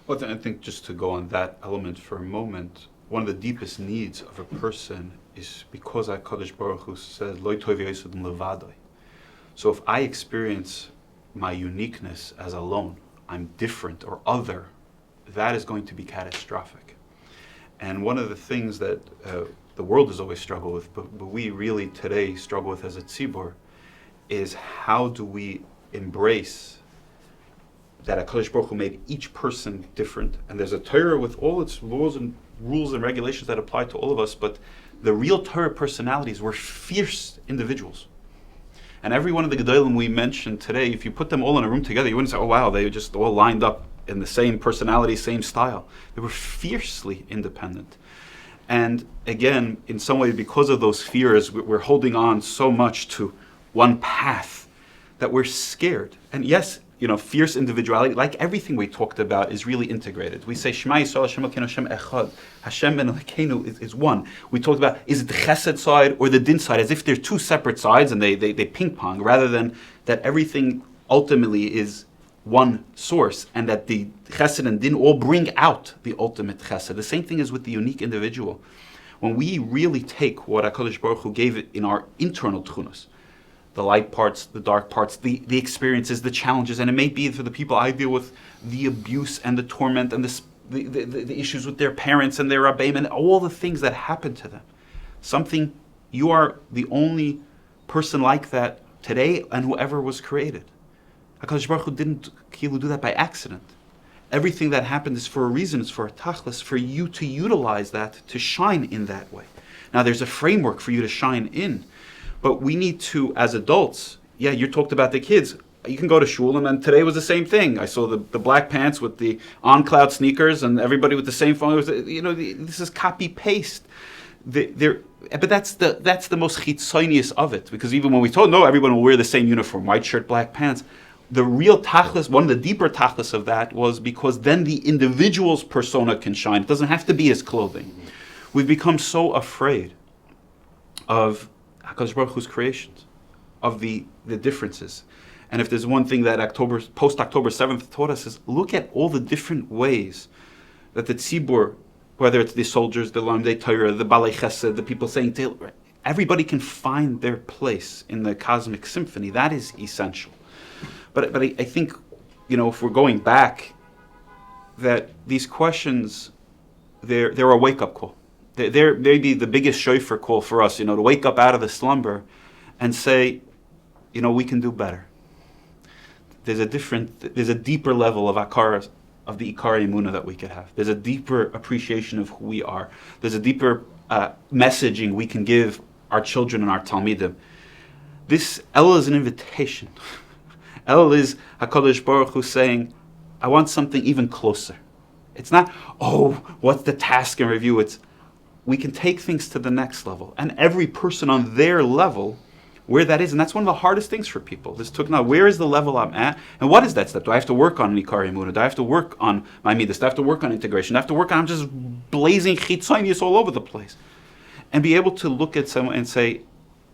Well, I think just to go on that element for a moment, one of the deepest needs of a person is because HaKadosh Baruch Hu says, Lo tov yosod levadai. So if I experience my uniqueness as alone, I'm different or other, that is going to be catastrophic. And one of the things that the world has always struggled with, but we really today struggle with as a tzibur, is how do we embrace that HaKadosh Baruch Hu made each person different, and there's a Torah with all its laws and rules and regulations that apply to all of us, but the real Torah personalities were fierce individuals. And every one of the Gedolim we mentioned today, if you put them all in a room together, you wouldn't say, oh wow, they just all lined up in the same personality, same style. They were fiercely independent. And again, in some way, because of those fears, we're holding on so much to one path that we're scared. And yes, fierce individuality, like everything we talked about, is really integrated. We say, Shema Yisrael, Hashem Elokeinu, Hashem Echad. Hashem and Elokeinu is one. We talked about, is it the chesed side or the din side, as if they're two separate sides and they ping pong, rather than that everything ultimately is one source, and that the chesed and din all bring out the ultimate chesed. The same thing is with the unique individual. When we really take what HaKadosh Baruch Hu gave it in our internal tchunos, the light parts, the dark parts, the experiences, the challenges, and it may be for the people I deal with, the abuse and the torment and the issues with their parents and their rabbeim and all the things that happen to them. You are the only person like that today and whoever was created. HaKadosh Baruch Hu didn't do that by accident. Everything that happened is for a reason, it's for a tachlis, for you to utilize that, to shine in that way. Now there's a framework for you to shine in, but we need to, as adults, you talked about the kids, you can go to shul, and then today was the same thing. I saw the black pants with the on-cloud sneakers and everybody with the same phone. This is copy-paste. But that's the most chitzonius of it, because even when we told, no, everyone will wear the same uniform, white shirt, black pants, the real tachlis, one of the deeper tachlis of that was because then the individual's persona can shine. It doesn't have to be his clothing. We've become so afraid of HaKadosh Baruch Hu's creations, of the differences. And if there's one thing that post-October 7th taught us is look at all the different ways that the tzibur, whether it's the soldiers, the Lamdei Torah, the Balei Chesed, the people saying, everybody can find their place in the cosmic symphony. That is essential. But I think, if we're going back, that these questions, they're a wake-up call. They're maybe the biggest shofar call for us, to wake up out of the slumber and say, we can do better. There's a deeper level of the Ikar Emunah that we could have. There's a deeper appreciation of who we are. There's a deeper messaging we can give our children and our Talmidim. This Elul is an invitation. Elul is HaKadosh Baruch Hu saying, I want something even closer. It's not, what's the task and review? It's, we can take things to the next level. And every person on their level, where that is, and that's one of the hardest things for people. This took now, where is the level I'm at? And what is that step? Do I have to work on Ikar Emunah? Do I have to work on my midas? Do I have to work on integration? Do I have to work on, I'm just blazing chitzonius all over the place. And be able to look at someone and say,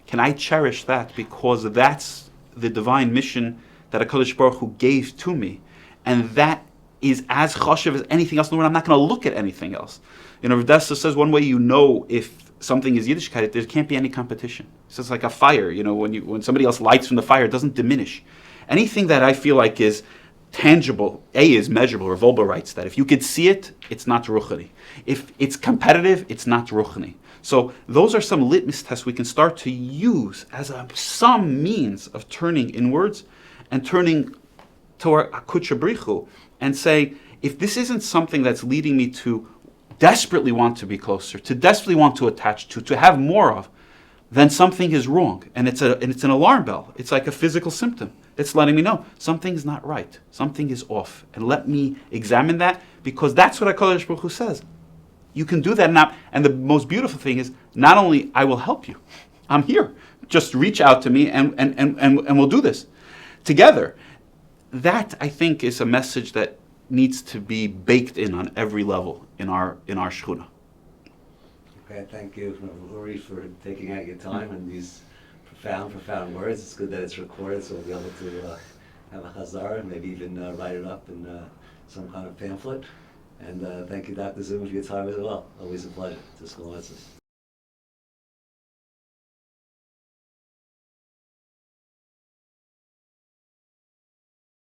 can I cherish that? Because that's the divine mission that HaKadosh Baruch Hu gave to me. And that is as chashuv as anything else in the world. I'm not going to look at anything else. Rav Dessler says one way if something is Yiddishkeit, there can't be any competition. So it's like a fire. When somebody else lights from the fire, it doesn't diminish. Anything that I feel like is tangible, is measurable. Rav Wolbe writes that if you could see it, it's not ruchani. If it's competitive, it's not ruchani. So those are some litmus tests we can start to use as some means of turning inwards and turning to our Akutsha Brichu and say, if this isn't something that's leading me to desperately want to be closer, to desperately want to attach to have more of, then something is wrong. And it's an alarm bell. It's like a physical symptom. It's letting me know something's not right. Something is off. And let me examine that, because that's what HaKadosh Baruch Hu says. You can do that now. And the most beautiful thing is, not only I will help you, I'm here. Just reach out to me and we'll do this together. That, I think, is a message that needs to be baked in on every level in our shchuna. Okay, thank you, Uri, for taking out your time and these profound words. It's good that it's recorded, so we'll be able to have a chazar and maybe even write it up in some kind of pamphlet. And thank you, Dr. Zimmerman, for your time as well. Always a pleasure. To school answers.